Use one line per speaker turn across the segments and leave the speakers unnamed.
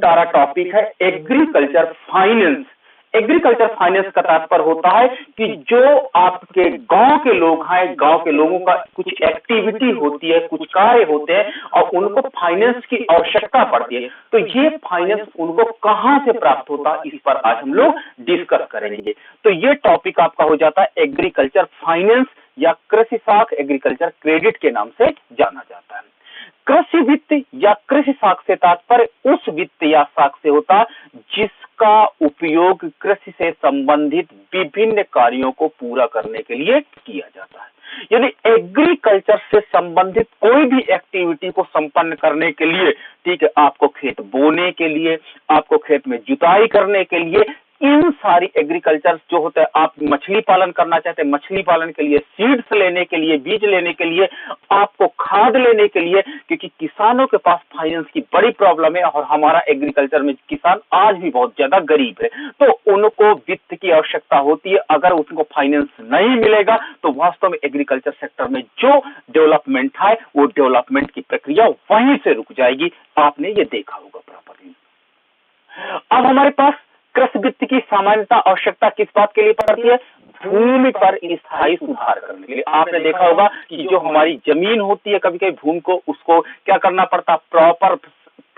प्यारा टॉपिक है agriculture finance. Agriculture finance का तात्पर्य होता है कि जो आपके गांव के लोग हैं, गांव के लोगों का कुछ एक्टिविटी होती है, कुछ कार्य होते हैं और उनको फाइनेंस की आवश्यकता पड़ती है, तो ये फाइनेंस उनको कहां से प्राप्त होता है, इस पर आज हम लोग डिस्कस करेंगे। तो ये टॉपिक आपका हो जाता है एग्रीकल्चर फाइनेंस या कृषि साख, एग्रीकल्चर क्रेडिट के नाम से जाना जाता है। कृषि वित्त या कृषि साख से तात्पर्य उस वित्त या साख से होता है जिसका उपयोग कृषि से संबंधित विभिन्न कार्यों को पूरा करने के लिए किया जाता है। यानी एग्रीकल्चर से संबंधित कोई भी एक्टिविटी को संपन्न करने के लिए, ठीक है, आपको खेत बोने के लिए, आपको खेत में जुताई करने के लिए, इन सारी एग्रीकल्चर जो होता है, आप मछली पालन करना चाहते हैं, मछली पालन के लिए, सीड्स लेने के लिए, बीज लेने के लिए, आपको खाद लेने के लिए, क्योंकि किसानों के पास फाइनेंस की बड़ी प्रॉब्लम है और हमारा एग्रीकल्चर में किसान आज भी बहुत ज्यादा गरीब है, तो उनको वित्त की आवश्यकता होती है। अगर उनको फाइनेंस नहीं मिलेगा तो वास्तव में एग्रीकल्चर सेक्टर में जो डेवलपमेंट है वो डेवलपमेंट की प्रक्रिया वहीं से रुक जाएगी। आपने ये देखा होगा प्रॉपर्ली। अब हमारे पास कृषि वित्त की सामान्यता आवश्यकता किस बात के लिए पड़ती है? भूमि पर स्थायी सुधार करने के लिए। आपने देखा होगा कि जो हमारी जमीन होती है, कभी कभी भूमि को उसको क्या करना पड़ता, प्रॉपर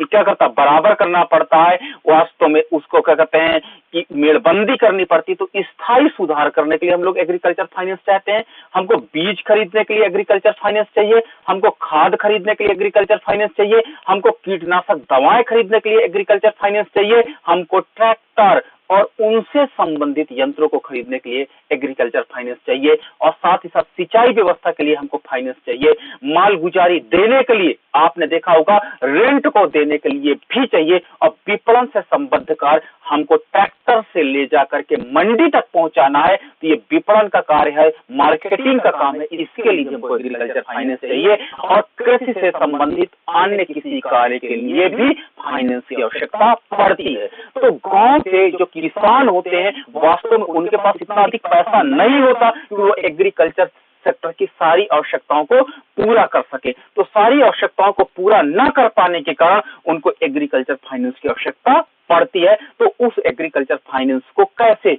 क्या करता, बराबर करना पड़ता है, वास्तव में उसको क्या कहते हैं कि मेड़बंदी करनी पड़ती है। तो स्थायी सुधार करने के लिए हम लोग एग्रीकल्चर फाइनेंस चाहते हैं। हमको बीज खरीदने के लिए एग्रीकल्चर फाइनेंस चाहिए, हमको खाद खरीदने के लिए एग्रीकल्चर फाइनेंस चाहिए, हमको कीटनाशक दवाएं खरीदने के लिए एग्रीकल्चर फाइनेंस चाहिए, हमको ट्रैक्टर और उनसे संबंधित यंत्रों को खरीदने के लिए एग्रीकल्चर फाइनेंस चाहिए, और साथ ही साथ सिंचाई व्यवस्था के लिए हमको फाइनेंस चाहिए। माल गुजारी देने के लिए, आपने देखा होगा, रेंट को देने के लिए भी चाहिए, और विपणन से संबद्ध कार्य हमको ट्रैक्टर से ले जाकर के मंडी तक पहुंचाना है, तो ये विपणन का कार्य है, मार्केटिंग का काम है, इसके लिए हमको एग्रीकल्चर फाइनेंस चाहिए। और कृषि से संबंधित अन्य किसी कार्य के लिए भी फाइनेंस की आवश्यकता पड़ती है। तो गांव के जो किसान होते हैं, वास्तव में उनके पास इतना अधिक पैसा नहीं होता कि वो एग्रीकल्चर सेक्टर की सारी आवश्यकताओं को पूरा कर सके। तो सारी आवश्यकताओं को पूरा न कर पाने के कारण उनको एग्रीकल्चर फाइनेंस की आवश्यकता पड़ती है। तो उस एग्रीकल्चर फाइनेंस को कैसे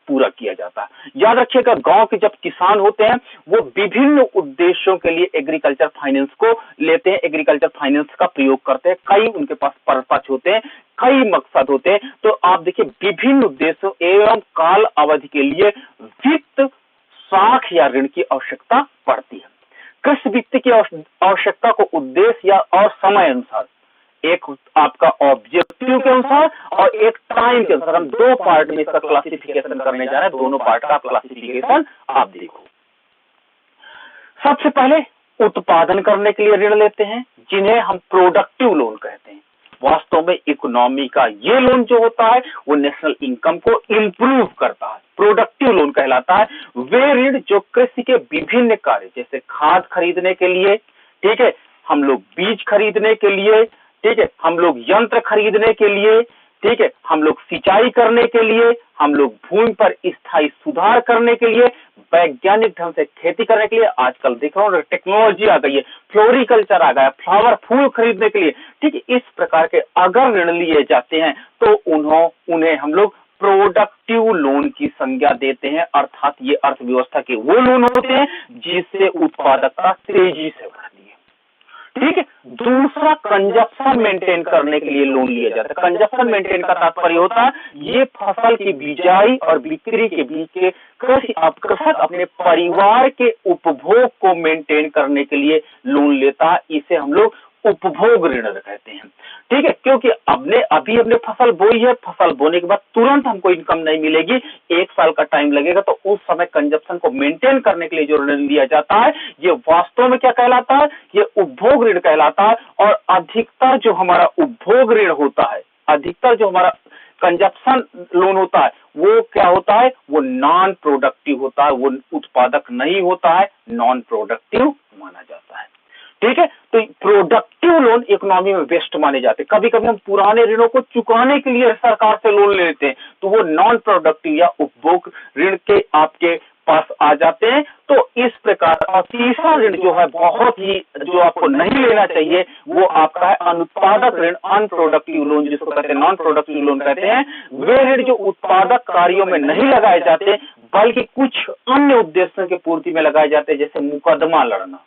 पूरा किया जाता है? याद रखिएगा, गांव के जब किसान होते हैं वो विभिन्न उद्देश्यों के लिए एग्रीकल्चर फाइनेंस को लेते हैं, एग्रीकल्चर फाइनेंस का प्रयोग करते हैं। कई उनके पास पर्पस होते हैं, कई मकसद होते हैं। तो आप देखिए, विभिन्न उद्देश्यों एवं काल अवधि के लिए वित्त, साख या ऋण की आवश्यकता पड़ती है। कृषि वित्त की आवश्यकता को उद्देश्य या और समय अनुसार, एक आपका ऑब्जेक्टिव के अनुसार और एक टाइम के अनुसार, हम दो पार्ट में इसका क्लासिफिकेशन करने जा रहे हैं। दोनों पार्ट का क्लासिफिकेशन आप देखो। सबसे पहले उत्पादन करने के लिए ऋण लेते हैं, जिन्हें हम प्रोडक्टिव लोन कहते हैं। वास्तव में इकोनॉमी का ये लोन जो होता है वो नेशनल इनकम को इंप्रूव करता है, प्रोडक्टिव लोन कहलाता है। वे ऋण जो कृषि के विभिन्न कार्य, जैसे खाद खरीदने के लिए, ठीक है, हम लोग बीज खरीदने के लिए, ठीक है, हम लोग यंत्र खरीदने के लिए, ठीक है, हम लोग सिंचाई करने के लिए, हम लोग भूमि पर स्थायी सुधार करने के लिए, वैज्ञानिक ढंग से खेती करने के लिए, आजकल देख रहा हूँ टेक्नोलॉजी आ गई है, फ्लोरिकल्चर आ गया, फ्लावर फूल खरीदने के लिए, ठीक है, इस प्रकार के अगर ऋण लिए जाते हैं तो उन्हें हम लोग प्रोडक्टिव लोन की संज्ञा देते हैं। अर्थात ये अर्थव्यवस्था के वो लोन होते हैं जिससे उत्पादकता तेजी से बढ़ती है, ठीक है। दूसरा, कंजप्शन मेंटेन करने के लिए लोन लिया जाता है। कंजप्शन मेंटेन का तात्पर्य होता है ये फसल की बिजाई और बिक्री के बीच के कृषक अपने परिवार के उपभोग को मेंटेन करने के लिए लोन लेता है। इसे हम लोग उपभोग ऋण कहते हैं, ठीक है, क्योंकि अभी हमने फसल बोई है, फसल बोने के बाद तुरंत हमको इनकम नहीं मिलेगी, 1 साल का टाइम लगेगा। तो उस समय कंजप्शन को मेंटेन करने के लिए जो ऋण लिया जाता है ये वास्तव में क्या कहलाता है? ये उपभोग ऋण कहलाता है। और अधिकतर जो हमारा उपभोग ऋण होता है, अधिकतर जो हमारा कंजप्शन लोन होता है वो क्या होता है? वो नॉन प्रोडक्टिव होता है, वो उत्पादक नहीं होता है, नॉन प्रोडक्टिव माना जाता है, ठीक है। तो प्रोडक्टिव लोन इकोनॉमी में बेस्ट माने जाते हैं। कभी कभी हम पुराने ऋणों को चुकाने के लिए सरकार से लोन लेते हैं, तो वो नॉन प्रोडक्टिव या उपभोग ऋण के आपके पास आ जाते हैं। तो इस प्रकार, और तीसरा ऋण जो है बहुत ही, जो आपको नहीं लेना चाहिए, वो आपका है अनुत्पादक ऋण, अनप्रोडक्टिव लोन जिसको कहते हैं, नॉन प्रोडक्टिव लोन कहते हैं। वे ऋण जो उत्पादक कार्यों में नहीं लगाए जाते बल्कि कुछ अन्य उद्देश्यों की पूर्ति में लगाए जाते हैं, जैसे मुकदमा लड़ना।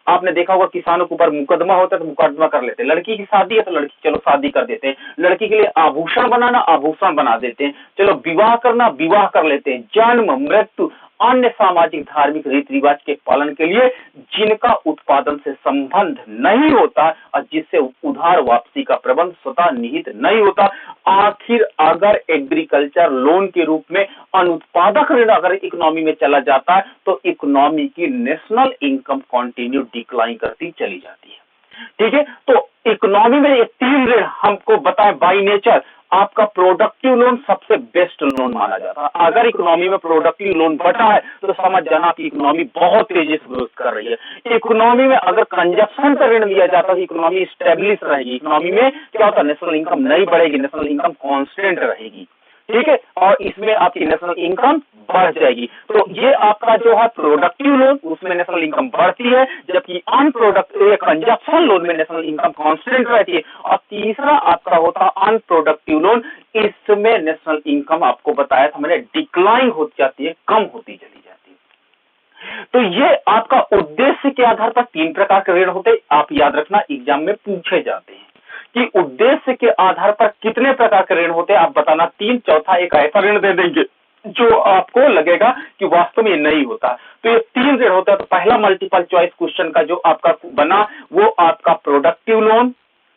आपने देखा होगा किसानों के ऊपर मुकदमा होता है तो मुकदमा कर लेते हैं, लड़की की शादी है तो लड़की चलो शादी कर देते हैं, लड़की के लिए आभूषण बनाना आभूषण बना देते हैं, चलो विवाह करना विवाह कर लेते हैं। जन्म, मृत्यु, अन्य सामाजिक धार्मिक रीति रिवाज के पालन के लिए जिनका उत्पादन से संबंध नहीं होता और जिससे उधार वापसी का प्रबंध स्वतः निहित नहीं होता। आखिर अगर एग्रीकल्चर लोन के रूप में अनुत्पादक ऋण अगर इकोनॉमी में चला जाता है तो इकोनॉमी की नेशनल इनकम कंटिन्यू डिक्लाइन करती चली जाती है। ठीक है, तो इकोनॉमी में ये तीन ऋण हमको बताएं बाय नेचर। आपका प्रोडक्टिव लोन सबसे बेस्ट लोन माना जाता है। अगर इकोनॉमी में प्रोडक्टिव लोन बढ़ा है तो समझ जाना आपकी इकोनॉमी बहुत तेजी से ग्रोथ कर रही है। इकोनॉमी में अगर कंजप्शन का ऋण लिया जाता है तो इकोनॉमी स्टेब्लिश रहेगी। इकोनॉमी में क्या होता है, नेशनल इनकम नहीं बढ़ेगी, नेशनल इनकम कांस्टेंट रहेगी। ठीक है, और इसमें आपकी नेशनल इनकम बढ़ जाएगी। तो ये आपका जो है प्रोडक्टिव लोन, उसमें नेशनल इनकम बढ़ती है, जबकि अनप्रोडक्टिव कंजप्शन लोन में नेशनल इनकम कांस्टेंट रहती है। और तीसरा आपका होता है अनप्रोडक्टिव लोन, इसमें नेशनल इनकम आपको बताया था मैंने डिक्लाइन हो जाती है, कम होती चली जाती है। तो ये आपका उद्देश्य के आधार पर तीन प्रकार के ऋण होते हैं। आप याद रखना, एग्जाम में पूछे जाते हैं कि उद्देश्य के आधार पर कितने प्रकार के ऋण होते हैं, आप बताना तीन। चौथा एक ऐसा ऋण दे देंगे जो आपको लगेगा कि वास्तव में ये नहीं होता। तो ये तीन ऋण होता है। तो पहला मल्टीपल चॉइस क्वेश्चन का जो आपका बना वो आपका प्रोडक्टिव लोन।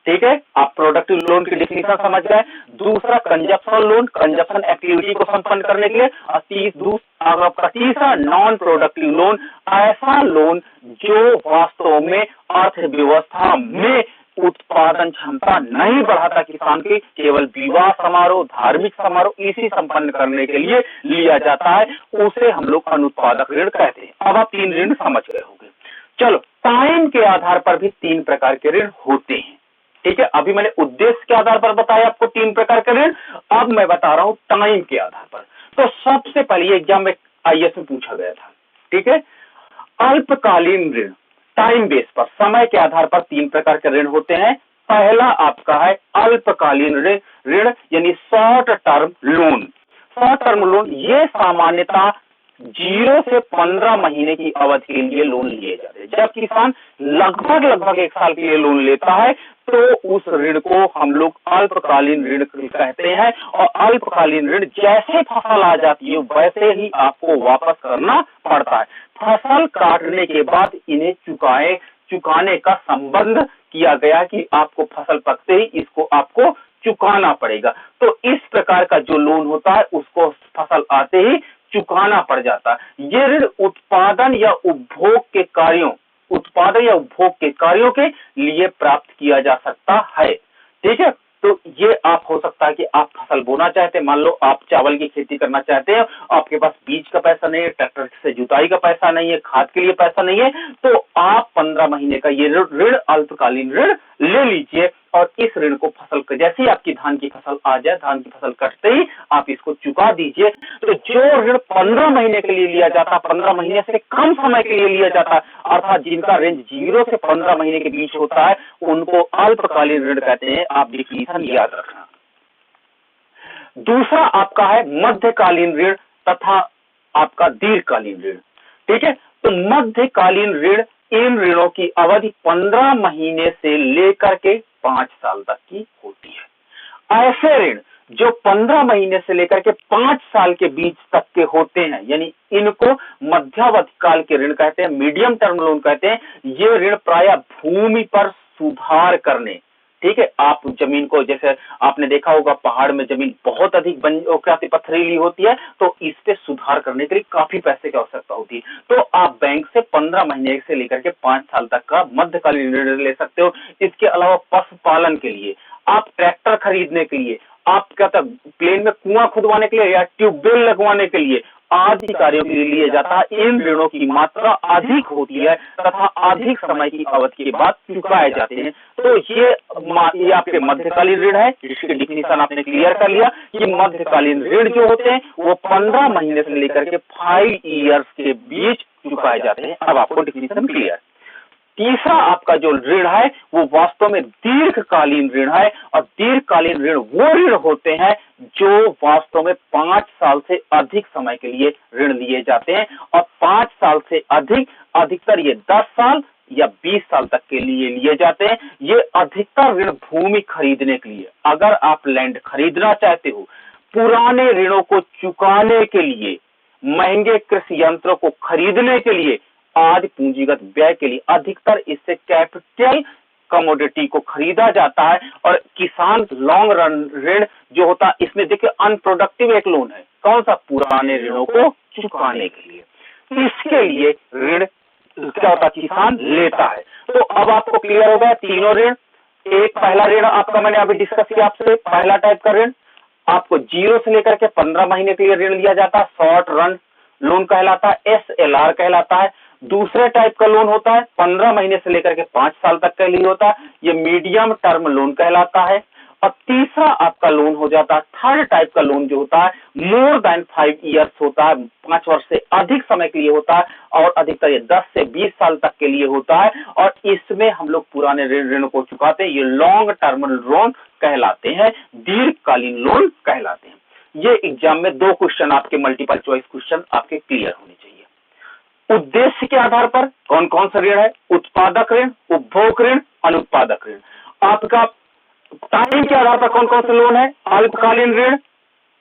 ठीक है, आप प्रोडक्टिव लोन की डिफिनेशन समझ गए। दूसरा कंजप्शन लोन, कंजप्शन एक्टिविटी को संपन्न करने के लिए। और आपका तीसरा नॉन प्रोडक्टिव लोन, ऐसा लोन जो वास्तव में अर्थव्यवस्था में उत्पादन क्षमता नहीं बढ़ाता किसान की, केवल विवाह समारोह, धार्मिक समारोह इसी संपन्न करने के लिए लिया जाता है, उसे हम लोग अनुत्पादक ऋण कहते हैं। अब आप तीन ऋण समझ गए होंगे। चलो, टाइम के आधार पर भी तीन प्रकार के ऋण होते हैं। ठीक है, अभी मैंने उद्देश्य के आधार पर बताया आपको तीन प्रकार के ऋण, अब मैं बता रहा हूं टाइम के आधार पर। तो सबसे पहले एग्जाम में आईएएस में पूछा गया था। ठीक है, अल्पकालीन ऋण, टाइम बेस पर, समय के आधार पर तीन प्रकार के ऋण होते हैं। पहला आपका है अल्पकालीन ऋण यानी short term loan. Short term loan ये सामान्यतः 0 से 15 महीने की अवधि के लिए लोन लिए जाते हैं। जब किसान लगभग 1 साल के लिए लोन लेता है तो उस ऋण को हम लोग अल्पकालीन ऋण कहते हैं। और अल्पकालीन ऋण जैसे फसल आ जाती है वैसे ही आपको वापस करना पड़ता है। फसल काटने के बाद इन्हें चुकाने का संबंध किया गया कि आपको फसल पकते ही इसको आपको चुकाना पड़ेगा। तो इस प्रकार का जो लोन होता है उसको फसल आते ही चुकाना पड़ जाता है। ये ऋण उत्पादन या उपभोग के कार्यों के लिए प्राप्त किया जा सकता है। ठीक है, तो ये आप हो सकता है कि आप फसल बोना चाहते हैं, मान लो आप चावल की खेती करना चाहते हैं, आपके पास बीज का पैसा नहीं है, ट्रैक्टर से जुताई का पैसा नहीं है, खाद के लिए पैसा नहीं है, तो आप 15 महीने का ये ऋण अल्पकालीन ऋण ले लीजिए। और इस ऋण को फसल जैसे ही आपकी धान की फसल आ जाए, धान की फसल कटते ही आप इसको चुका दीजिए। तो जो ऋण 15 महीने के लिए लिया जाता, 15 महीने से कम समय के लिए लिया जाता, अर्थात जिनका रेंज 0 से 15 महीने के बीच होता है, उनको अल्पकालीन ऋण कहते हैं। आप डिफिनीशन याद रखना। दूसरा आपका है मध्यकालीन ऋण तथा आपका दीर्घकालीन ऋण। ठीक है, तो मध्यकालीन ऋण, इन ऋणों की अवधि 15 महीने से लेकर के 5 साल तक की होती है। ऐसे ऋण जो 15 महीने से लेकर के 5 साल के बीच तक के होते हैं, यानी इनको मध्यावधि काल के ऋण कहते हैं, मीडियम टर्म लोन कहते हैं। ये ऋण प्रायः भूमि पर सुधार करने, ठीक है, आप जमीन को, जैसे आपने देखा होगा पहाड़ में जमीन बहुत अधिक पथरीली होती है, तो इस पे सुधार करने के लिए काफी पैसे की आवश्यकता होती है। तो आप बैंक से 15 महीने से लेकर के 5 साल तक का मध्यकालीन ऋण ले सकते हो। इसके अलावा पशुपालन के लिए, आप ट्रैक्टर खरीदने के लिए, आप क्या था प्लेन में कुआं खुदवाने के लिए या ट्यूबवेल लगवाने के लिए आदि कार्यों के लिए लिया जाता है। इन ऋणों की मात्रा अधिक होती है तथा अधिक समय की अवधि के बाद चुकाए जाते हैं। तो ये आपके मध्यकालीन ऋण है, इसकी डिफिनीशन आपने क्लियर कर लिया कि मध्यकालीन ऋण जो होते हैं वो 15 महीने से लेकर के 5 इयर्स के बीच चुकाए जाते हैं। अब आपको डिफिनीशन क्लियर। तीसरा आपका जो ऋण है वो वास्तव में दीर्घकालीन ऋण है, और दीर्घकालीन ऋण वो ऋण होते हैं जो वास्तव में 5 साल से अधिक समय के लिए ऋण लिए जाते हैं, और 5 साल से अधिक, अधिकतर ये 10 साल या 20 साल तक के लिए लिए जाते हैं। ये अधिकतर ऋण भूमि खरीदने के लिए, अगर आप लैंड खरीदना चाहते हो, पुराने ऋणों को चुकाने के लिए, महंगे कृषि यंत्रों को खरीदने के लिए, आदि पूंजीगत व्यय के लिए, अधिकतर इससे कैपिटल कमोडिटी को खरीदा जाता है। और किसान लॉन्ग रन ऋण जो होता है, इसमें देखिए अनप्रोडक्टिव एक लोन है, कौन सा, पुराने ऋणों को चुकाने के लिए। इसके लिए ऋण क्या होता है, किसान लेता है। तो अब आपको क्लियर हो गया तीनों ऋण। एक पहला ऋण आपका मैंने अभी डिस्कस किया आपसे, पहला टाइप का ऋण आपको 0 से लेकर के 15 महीने के लिए ऋण लिया जाता है, शॉर्ट रन लोन कहलाता है, SLR कहलाता है। दूसरे टाइप का लोन होता है 15 महीने से लेकर के 5 साल तक के लिए होता है, ये मीडियम टर्म लोन कहलाता है। और तीसरा आपका लोन हो जाता है, थर्ड टाइप का लोन जो होता है मोर देन 5 इयर्स होता है, 5 वर्ष से अधिक समय के लिए होता है, और अधिकतर ये 10 से 20 साल तक के लिए होता है। और इसमें हम लोग पुराने ऋण को चुकाते हैं, ये लॉन्ग टर्म लोन कहलाते हैं, दीर्घकालीन लोन कहलाते हैं। ये एग्जाम में 2 क्वेश्चन आपके मल्टीपल चॉइस क्वेश्चन आपके क्लियर होने चाहिए। उद्देश्य के आधार पर कौन कौन सा ऋण है, उत्पादक ऋण, उपभोग ऋण, अनुत्पादक ऋण। आपका टाइम के आधार पर कौन कौन से लोन है, अल्पकालीन ऋण,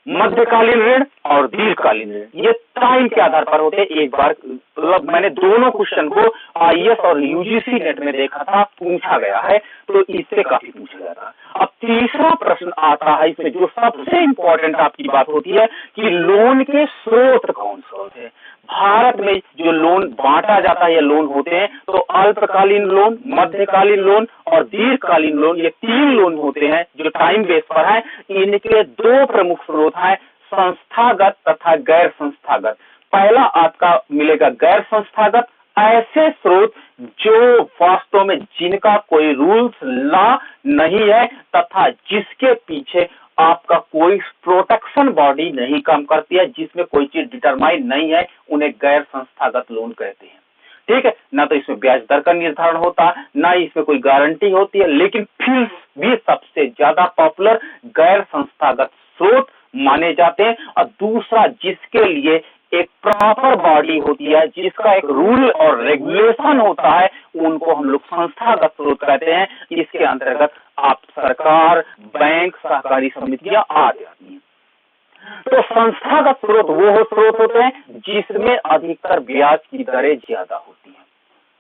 मध्यकालीन ऋण और दीर्घकालीन ऋण। ये टाइम के आधार पर होते हैं। एक बार मतलब मैंने दोनों क्वेश्चन को IAS और UGC नेट में देखा था, पूछा गया है, तो इससे काफी पूछा जाता है। अब तीसरा प्रश्न आता है इसमें, जो सबसे इंपॉर्टेंट आपकी बात होती है कि लोन के स्रोत कौन से होते हैं। भारत में जो लोन बांटा जाता है, ये लोन होते हैं तो अल्पकालीन लोन, मध्यकालीन लोन और दीर्घकालीन लोन, ये 3 लोन होते हैं जो टाइम बेस पर है। इनके 2 प्रमुख स्रोत हैं, संस्थागत तथा गैर संस्थागत। पहला आपका मिलेगा गैर संस्थागत, ऐसे स्रोत जो वास्तव में जिनका कोई रूल्स लॉ नहीं है तथा जिसके पीछे आपका कोई प्रोटेक्शन बॉडी नहीं काम करती है, जिसमें कोई चीज डिटरमाइन नहीं है, उन्हें गैर संस्थागत लोन कहते हैं। ठीक है, ना तो इसमें ब्याज दर का निर्धारण होता, ना इसमें कोई गारंटी होती है, लेकिन फिर भी सबसे ज्यादा पॉपुलर गैर संस्थागत स्रोत माने जाते हैं। और दूसरा जिसके लिए एक प्रॉपर बॉडी होती है, जिसका एक रूल और रेगुलेशन होता है, उनको हम लोग संस्थागत स्रोत कहते हैं। इसके अंतर्गत आप सरकार, बैंक, सहकारी समितियां आ जाती हैं। तो संस्थागत स्रोत वो स्रोत होते हैं जिसमें अधिकतर ब्याज की दरें ज्यादा होती हैं।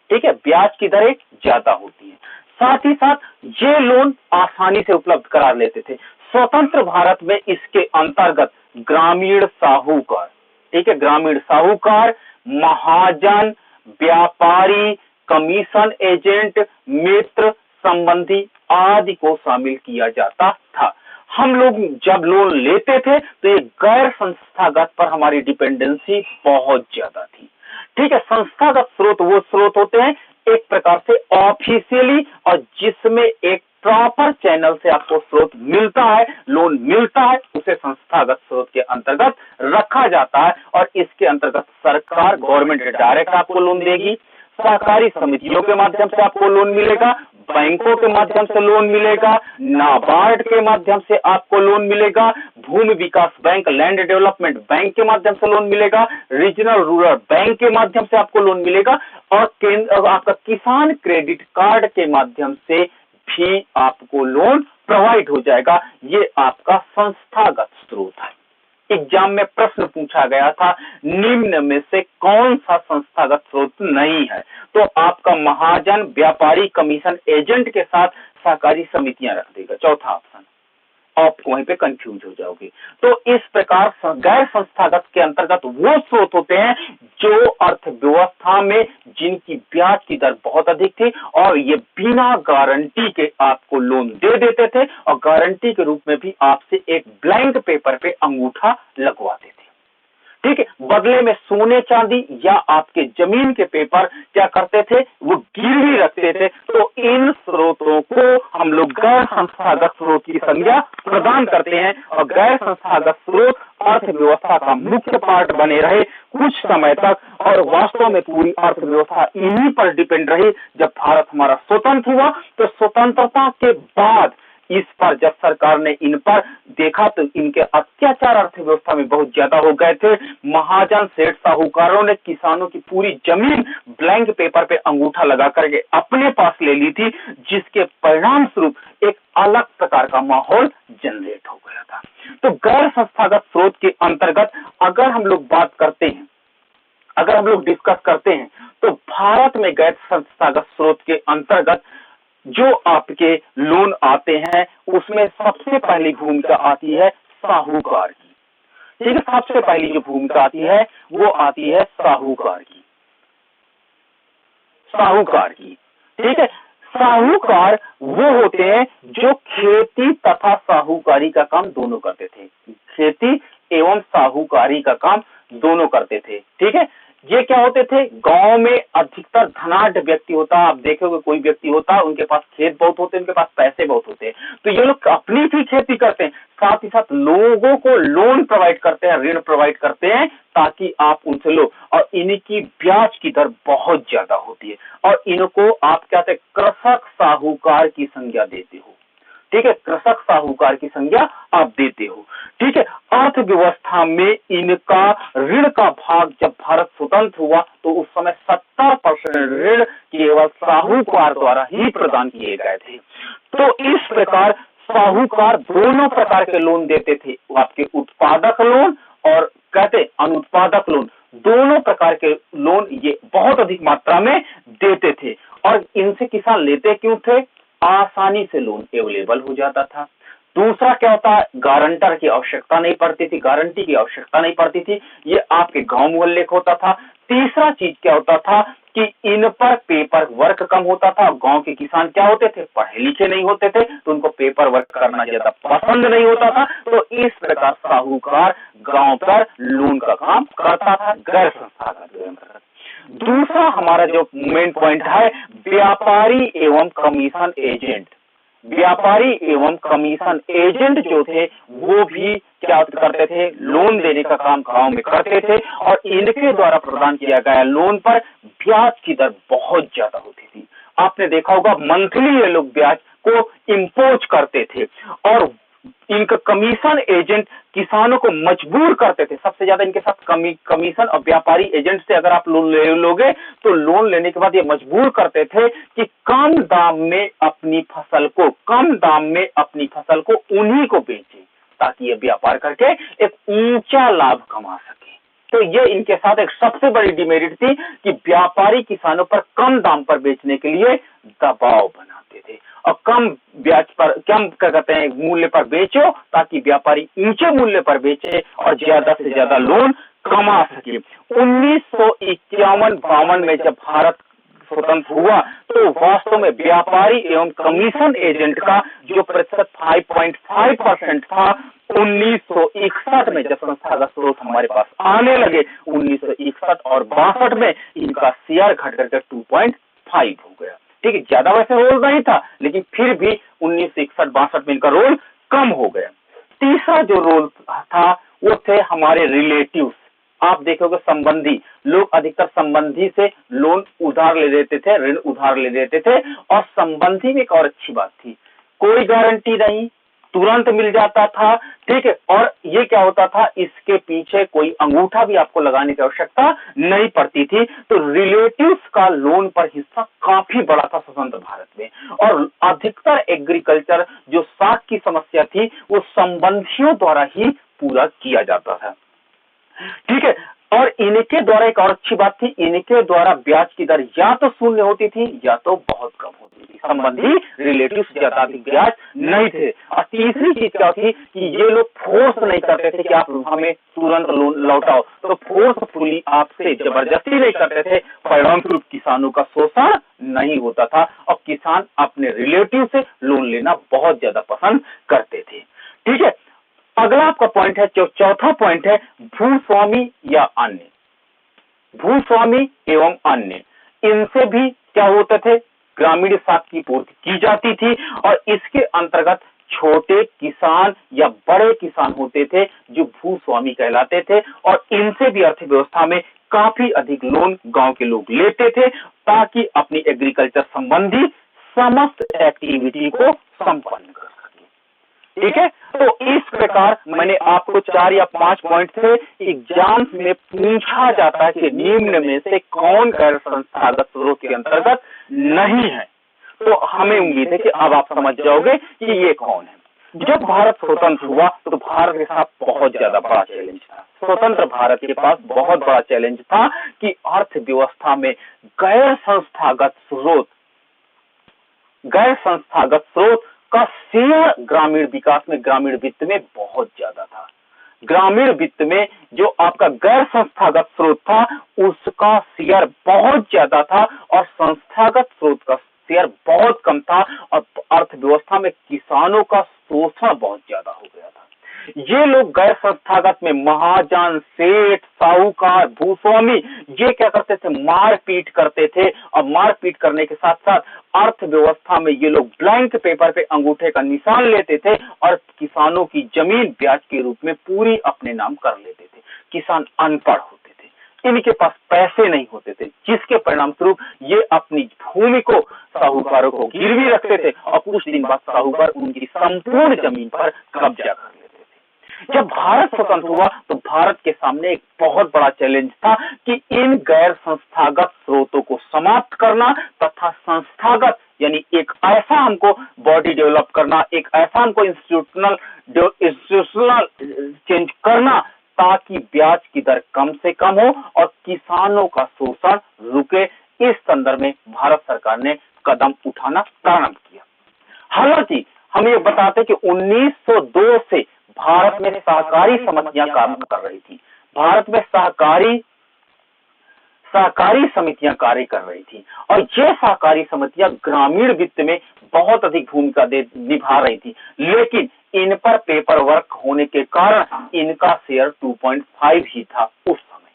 ठीक है, ब्याज की दरें ज्यादा होती हैं। साथ ही साथ ये लोन आसानी से उपलब्ध करा लेते थे। स्वतंत्र भारत में इसके अंतर्गत ग्रामीण साहूकार, ठीक है, ग्रामीण साहूकार, महाजन, व्यापारी, कमीशन एजेंट, मित्र, संबंधी आदि को शामिल किया जाता था। हम लोग जब लोन लेते थे तो ये गैर संस्थागत पर हमारी डिपेंडेंसी बहुत ज्यादा थी। ठीक है, संस्थागत स्रोत वो स्रोत होते हैं एक प्रकार से ऑफिशियली, और जिसमें एक प्रॉपर चैनल से आपको स्रोत मिलता है, लोन मिलता है, उसे संस्थागत स्रोत के अंतर्गत रखा जाता है। और इसके अंतर्गत सरकार, गवर्नमेंट डायरेक्ट आपको लोन देगी, सहकारी समितियों के माध्यम से आपको लोन मिलेगा, बैंकों के माध्यम से लोन मिलेगा, नाबार्ड के माध्यम से आपको लोन मिलेगा, भूमि विकास बैंक, लैंड डेवलपमेंट बैंक के माध्यम से लोन मिलेगा, रीजनल रूरल बैंक के माध्यम से आपको लोन मिलेगा, और आपका किसान क्रेडिट कार्ड के माध्यम से भी आपको लोन प्रोवाइड हो जाएगा। ये आपका संस्थागत स्रोत है। एग्जाम में प्रश्न पूछा गया था निम्न में से कौन सा संस्थागत स्रोत नहीं है, तो आपका महाजन, व्यापारी, कमीशन एजेंट के साथ सहकारी समितियां रख देगा, चौथा ऑप्शन। आप वहीं पे कंफ्यूज हो जाओगे। तो इस प्रकार गैर संस्थागत के अंतर्गत वो स्रोत होते हैं जो अर्थव्यवस्था में जिनकी ब्याज की दर बहुत अधिक थी और ये बिना गारंटी के आपको लोन दे देते थे और गारंटी के रूप में भी आपसे एक ब्लैंक पेपर पे अंगूठा लगवाते थे। ठीक है, बदले में सोने चांदी या आपके जमीन के पेपर क्या करते थे, वो गिरवी रखते थे। तो इन स्रोतों को हम लोग गैर संस्थागत स्रोत की संज्ञा प्रदान करते हैं और गैर संस्थागत स्रोत अर्थव्यवस्था का मुख्य पार्ट बने रहे कुछ समय तक और वास्तव में पूरी अर्थव्यवस्था इन्हीं पर डिपेंड रही। जब भारत हमारा स्वतंत्र हुआ तो स्वतंत्रता के बाद इस पर जब सरकार ने इन पर देखा तो इनके अत्याचार अर्थव्यवस्था में बहुत ज्यादा हो गए थे। महाजन सेठ साहूकारों ने किसानों की पूरी जमीन ब्लैंक पेपर पे अंगूठा लगा करके अपने पास ले ली थी, जिसके परिणाम स्वरूप एक अलग प्रकार का माहौल जनरेट हो गया था। तो गैर संस्थागत स्रोत के अंतर्गत अगर हम लोग बात करते हैं, अगर हम लोग डिस्कस करते हैं तो भारत में गैर संस्थागत स्रोत के अंतर्गत जो आपके लोन आते हैं उसमें सबसे पहली भूमिका आती है साहूकार की। ठीक है, सबसे पहली जो भूमिका आती है वो आती है साहूकार की। साहूकार की, ठीक है, साहूकार वो होते हैं जो खेती तथा साहूकारी का काम दोनों करते थे। खेती एवं साहूकारी का काम दोनों करते थे। ठीक है, ये क्या होते थे, गांव में अधिकतर धनाढ्य व्यक्ति होता, आप देखोगे कोई व्यक्ति होता उनके पास खेत बहुत होते हैं, उनके पास पैसे बहुत होते हैं, तो ये लोग अपनी भी खेती करते हैं, साथ ही साथ लोगों को लोन प्रोवाइड करते हैं, ऋण प्रोवाइड करते हैं ताकि आप उनसे लो, और इनकी ब्याज की दर बहुत ज्यादा होती है और इनको आप क्या कहते हैं, कृषक साहूकार की संज्ञा देते हो। ठीक है, कृषक साहूकार की संज्ञा आप देते हो। ठीक है, अर्थव्यवस्था में इनका ऋण का भाग जब भारत स्वतंत्र हुआ तो उस समय 70% ऋण केवल साहूकार द्वारा ही प्रदान किए गए थे। तो इस प्रकार साहूकार दोनों प्रकार के लोन देते थे, आपके उत्पादक लोन और कहते अनुत्पादक लोन, दोनों प्रकार के लोन ये बहुत अधिक मात्रा में देते थे। और इनसे किसान लेते क्यों थे, आसानी से लोन अवेलेबल हो जाता था। दूसरा क्या होता है, गारंटर की आवश्यकता नहीं पड़ती थी, गारंटी की आवश्यकता नहीं पड़ती थी, ये आपके गांव मोहल्ले का होता था। तीसरा चीज क्या होता था कि इन पर पेपर वर्क कम होता था। गांव के किसान क्या होते थे, पढ़े लिखे नहीं होते थे, तो उनको पेपर वर्क करना ज्यादा पसंद नहीं होता था। तो इस प्रकार साहूकार गांव पर लोन का काम करता था गैर संस्थागत। दूसरा हमारा जो मेन पॉइंट है, व्यापारी एवं कमीशन एजेंट। व्यापारी एवं कमीशन एजेंट जो थे वो भी क्या करते थे, लोन देने का काम गांव में करते थे और इनके द्वारा प्रदान किया गया लोन पर ब्याज की दर बहुत ज्यादा होती थी। आपने देखा होगा मंथली ये लोग ब्याज को इम्पोज करते थे और इनका कमीशन एजेंट किसानों को मजबूर करते थे। सबसे ज्यादा इनके साथ कमीशन और व्यापारी एजेंट से अगर आप लोन ले लोगे तो लोन लेने के बाद ये मजबूर करते थे कि कम दाम में अपनी फसल को, कम दाम में अपनी फसल को उन्हीं को बेचे ताकि ये व्यापार करके एक ऊंचा लाभ कमा सके। तो ये इनके साथ एक सबसे बड़ी डिमेरिट थी कि व्यापारी किसानों पर कम दाम पर बेचने के लिए दबाव बनाते थे और कम ब्याज पर, कम क्या कहते हैं, मूल्य पर बेचो ताकि व्यापारी ऊंचे मूल्य पर बेचे और ज्यादा से ज्यादा लोन कमा सके। 1951-52 में जब भारत स्वतंत्र हुआ तो वास्तव में व्यापारी एवं कमीशन एजेंट का जो प्रतिशत 5.5% था, 1961 में जब संस्थागत स्रोत हमारे पास आने लगे, 1961 और 62 में इनका शेयर घट करके 2.5 हो गया। ठीक है, ज्यादा वैसे रोल नहीं था लेकिन फिर भी 1961-62 में इनका रोल कम हो गया। तीसरा जो रोल था वो थे हमारे रिलेटिव्स। आप देखोगे संबंधी लोग अधिकतर संबंधी से लोन उधार ले लेते थे, ऋण उधार ले लेते थे और संबंधी में एक और अच्छी बात थी, कोई गारंटी नहीं, तुरंत मिल जाता था। ठीक है, और ये क्या होता था, इसके पीछे कोई अंगूठा भी आपको लगाने की आवश्यकता नहीं पड़ती थी। तो रिलेटिव्स का लोन पर हिस्सा काफी बड़ा था स्वतंत्र भारत में और अधिकतर एग्रीकल्चर जो साख की समस्या थी वो संबंधियों द्वारा ही पूरा किया जाता था। ठीक है, और इनके द्वारा एक और अच्छी बात थी, इनके द्वारा ब्याज की दर या तो शून्य होती थी या तो बहुत कम होती थी, संबंधी रिलेटिव ज्यादा अधिक ब्याज नहीं थे। और तीसरी चीज क्या थी कि ये लोग फोर्स नहीं करते थे कि आप हमें तुरंत लोन लौटाओ, तो फोर्सफुली आपसे जबरदस्ती नहीं करते थे, परिणाम स्वरूप किसानों का शोषण नहीं होता था और किसान अपने रिलेटिव से लोन लेना बहुत ज्यादा पसंद करते थे। ठीक है, अगला आपका पॉइंट है, चौथा पॉइंट है भूस्वामी या अन्य। भूस्वामी एवं अन्य, इनसे भी क्या होते थे, ग्रामीण साख की पूर्ति की जाती थी और इसके अंतर्गत छोटे किसान या बड़े किसान होते थे जो भूस्वामी कहलाते थे और इनसे भी अर्थव्यवस्था में काफी अधिक लोन गांव के लोग लेते थे ताकि अपनी एग्रीकल्चर संबंधी समस्त एक्टिविटी को संपन्न कर सके। ठीक है, तो इस प्रकार मैंने आपको 4 या 5 पॉइंट से एग्जाम में पूछा जाता है कि निम्न में से कौन गैर संस्थागत स्रोत के अंतर्गत नहीं है, तो हमें उम्मीद है कि अब आप समझ जाओगे कि ये कौन है। जब भारत स्वतंत्र हुआ तो भारत के साथ बहुत ज्यादा बड़ा चैलेंज था। स्वतंत्र भारत के पास बहुत बड़ा चैलेंज था कि अर्थव्यवस्था में गैर संस्थागत स्रोत का शेयर ग्रामीण विकास में, ग्रामीण वित्त में बहुत ज्यादा था। ग्रामीण वित्त में जो आपका गैर संस्थागत स्रोत था उसका शेयर बहुत ज्यादा था और संस्थागत स्रोत का शेयर बहुत कम था और अर्थव्यवस्था में किसानों का शोषण बहुत ज्यादा हो गया था। ये लोग गैर संस्थागत में महाजन, सेठ, साहूकार, भूस्वामी ये क्या करते थे, मारपीट करते थे और मारपीट करने के साथ साथ अर्थव्यवस्था में ये लोग ब्लैंक पेपर पे अंगूठे का निशान लेते थे और किसानों की जमीन ब्याज के रूप में पूरी अपने नाम कर लेते थे। किसान अनपढ़ होते थे, इनके पास पैसे नहीं होते थे, जिसके परिणाम स्वरूप ये अपनी भूमि को साहूकारों को गिरवी रखते थे और कुछ दिन बाद साहूकार उनकी संपूर्ण जमीन पर कब्जा कर लेते थे। जब भारत स्वतंत्र हुआ तो भारत के सामने एक बहुत बड़ा चैलेंज था कि इन गैर संस्थागत स्रोतों को समाप्त करना तथा संस्थागत यानी एक ऐसा हमको बॉडी डेवलप करना, एक ऐसा हमको इंस्टीट्यूशनल चेंज करना ताकि ब्याज की दर कम से कम हो और किसानों का शोषण रुके। इस संदर्भ में भारत सरकार ने कदम उठाना प्रारंभ किया। हालांकि हम ये बताते कि 1902 से भारत में सहकारी समितियां काम कर रही थी। भारत में सहकारी समितियां कार्य कर रही थी और ये सहकारी समितियां ग्रामीण वित्त में बहुत अधिक भूमिका निभा रही थी, लेकिन इन पर पेपर वर्क होने के कारण इनका शेयर 2.5 ही था। उस समय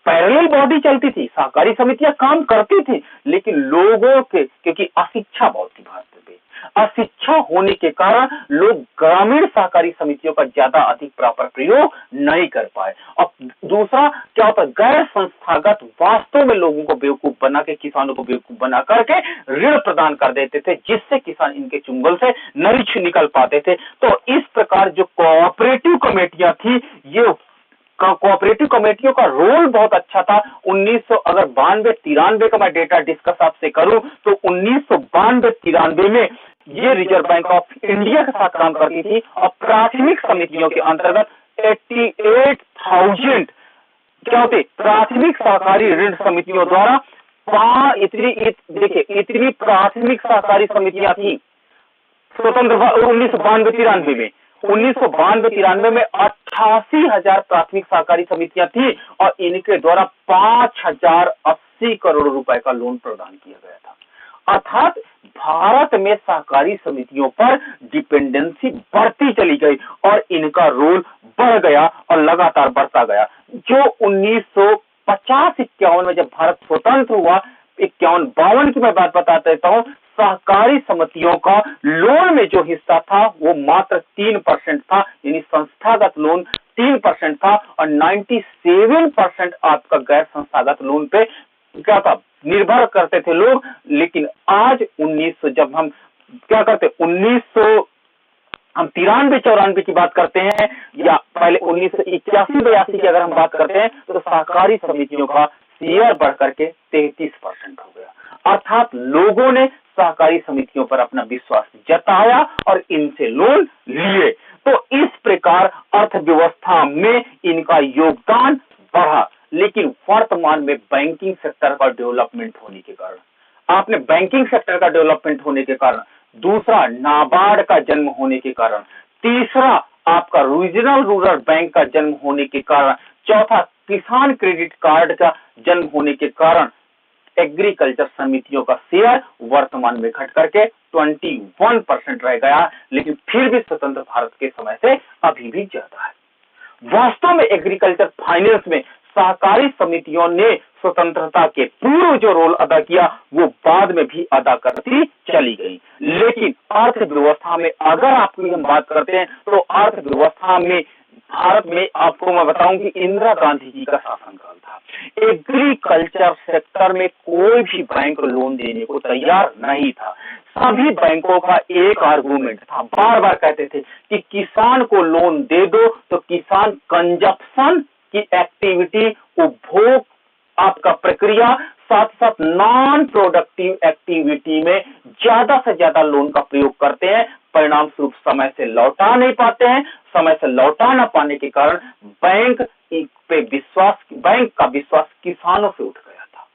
पैरेलल बॉडी चलती थी, सहकारी समितियां काम करती थी, लेकिन लोगों के क्योंकि अशिक्षा बहुत थी भारत में, अशिक्षा होने के कारण लोग ग्रामीण सहकारी समितियों का ज्यादा अधिक प्रॉपर प्रयोग नहीं कर पाए। और दूसरा क्या होता है, गैर संस्थागत वास्तव में लोगों को बेवकूफ बना के, किसानों को बेवकूफ बना करके ऋण प्रदान कर देते थे, जिससे किसान इनके चुंगल से नहीं निकल पाते थे। तो इस प्रकार जो कोऑपरेटिव कमेटियां थी, ये कोऑपरेटिव कमेटियों का रोल बहुत अच्छा था। 1992-93 का मैं डेटा डिस्कस आपसे करूं तो 1992-93 में ये रिजर्व बैंक ऑफ इंडिया के साथ काम करती थी और प्राथमिक समितियों के अंतर्गत 88,000 क्या होते प्राथमिक सहकारी ऋण समितियों द्वारा इतनी प्राथमिक सहकारी समितियां थी स्वतंत्र 1992-93 में। 1992-93 में 88,000 प्राथमिक सहकारी समितियां थी और इनके द्वारा 5,080 करोड़ रुपए का लोन प्रदान किया गया था। अर्थात भारत में सहकारी समितियों पर डिपेंडेंसी बढ़ती चली गई और इनका रोल बढ़ गया और लगातार बढ़ता गया। जो 1950-51 में जब भारत स्वतंत्र हुआ, 51-52 की मैं बात बता देता हूं, सहकारी समितियों का लोन में जो हिस्सा था वो मात्र 3% था, यानी संस्थागत लोन 3% था और 97% आपका गैर संस्थागत लोन पे क्या था, निर्भर करते थे लोग। लेकिन आज 1900 जब हम क्या करते, 1900 हम 93-94 की बात करते हैं या पहले 1981-82 की अगर हम बात करते हैं तो सहकारी समितियों का शेयर बढ़कर के 33% हो गया। अर्थात लोगों ने सहकारी समितियों पर अपना विश्वास जताया और इनसे लोन लिए। तो इस प्रकार अर्थव्यवस्था में इनका योगदान बढ़ा, लेकिन वर्तमान में बैंकिंग सेक्टर का डेवलपमेंट होने के कारण, आपने बैंकिंग सेक्टर का डेवलपमेंट होने के कारण, दूसरा नाबार्ड का जन्म होने के कारण, तीसरा आपका रीजनल रूरल बैंक का जन्म होने के कारण, चौथा किसान क्रेडिट कार्ड का जन्म होने के कारण एग्रीकल्चर समितियों का शेयर वर्तमान में घट करके 21% रह गया, लेकिन फिर भी स्वतंत्र भारत के समय से अभी भी ज्यादा है। वास्तव में एग्रीकल्चर फाइनेंस में सहकारी समितियों ने स्वतंत्रता के पूर्व जो रोल अदा किया वो बाद में भी अदा करती चली गई। लेकिन अर्थव्यवस्था में अगर आपकी हम बात करते हैं तो अर्थव्यवस्था में भारत में आपको मैं बताऊं कि इंदिरा गांधी जी का शासनकाल था। एग्रीकल्चर सेक्टर में कोई भी बैंक लोन देने को तैयार नहीं था। सभी बैंकों का एक आर्गुमेंट था, बार बार कहते थे कि किसान को लोन दे दो तो किसान कंजप्शन की एक्टिविटी, उपभोग आपका प्रक्रिया, साथ साथ नॉन प्रोडक्टिव एक्टिविटी में ज्यादा से ज्यादा लोन का प्रयोग करते हैं, परिणाम स्वरूप समय से लौटा नहीं पाते हैं। समय से लौटा न पाने के कारण बैंक का विश्वास किसानों से उठ गया था।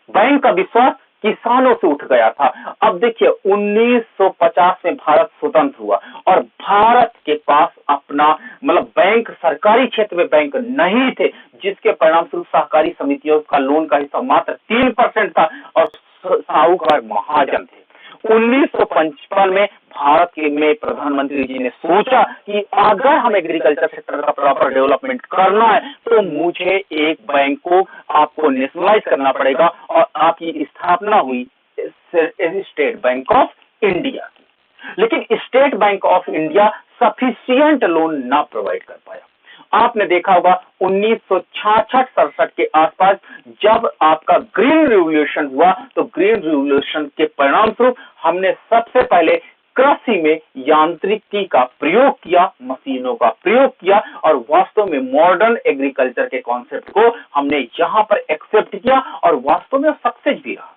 बैंक का विश्वास किसानों से उठ गया था। अब देखिए 1950 में भारत स्वतंत्र हुआ और भारत के पास अपना मतलब बैंक, सरकारी क्षेत्र में बैंक नहीं थे, जिसके परिणाम स्वरूप सहकारी समितियों का लोन का हिस्सा मात्र 3% था और साहूकार महाजन थे। 1955 में भारत के में प्रधानमंत्री जी ने सोचा कि अगर हम एग्रीकल्चर सेक्टर का प्रॉपर डेवलपमेंट करना है तो मुझे एक बैंक को आपको नेशनलाइज करना पड़ेगा और आपकी स्थापना हुई स्टेट बैंक ऑफ इंडिया की। लेकिन state bank of India sufficient loan ना प्रोवाइड कर पाया। आपने देखा होगा 1966-67 के आसपास जब आपका ग्रीन रिवॉल्यूशन हुआ तो ग्रीन रिवॉल्यूशन के परिणाम स्वरूप हमने सबसे पहले कृषि में यांत्रिकी का प्रयोग किया, मशीनों का प्रयोग किया और वास्तव में मॉडर्न एग्रीकल्चर के कॉन्सेप्ट को हमने यहां पर एक्सेप्ट किया और वास्तव में सक्सेस भी रहा।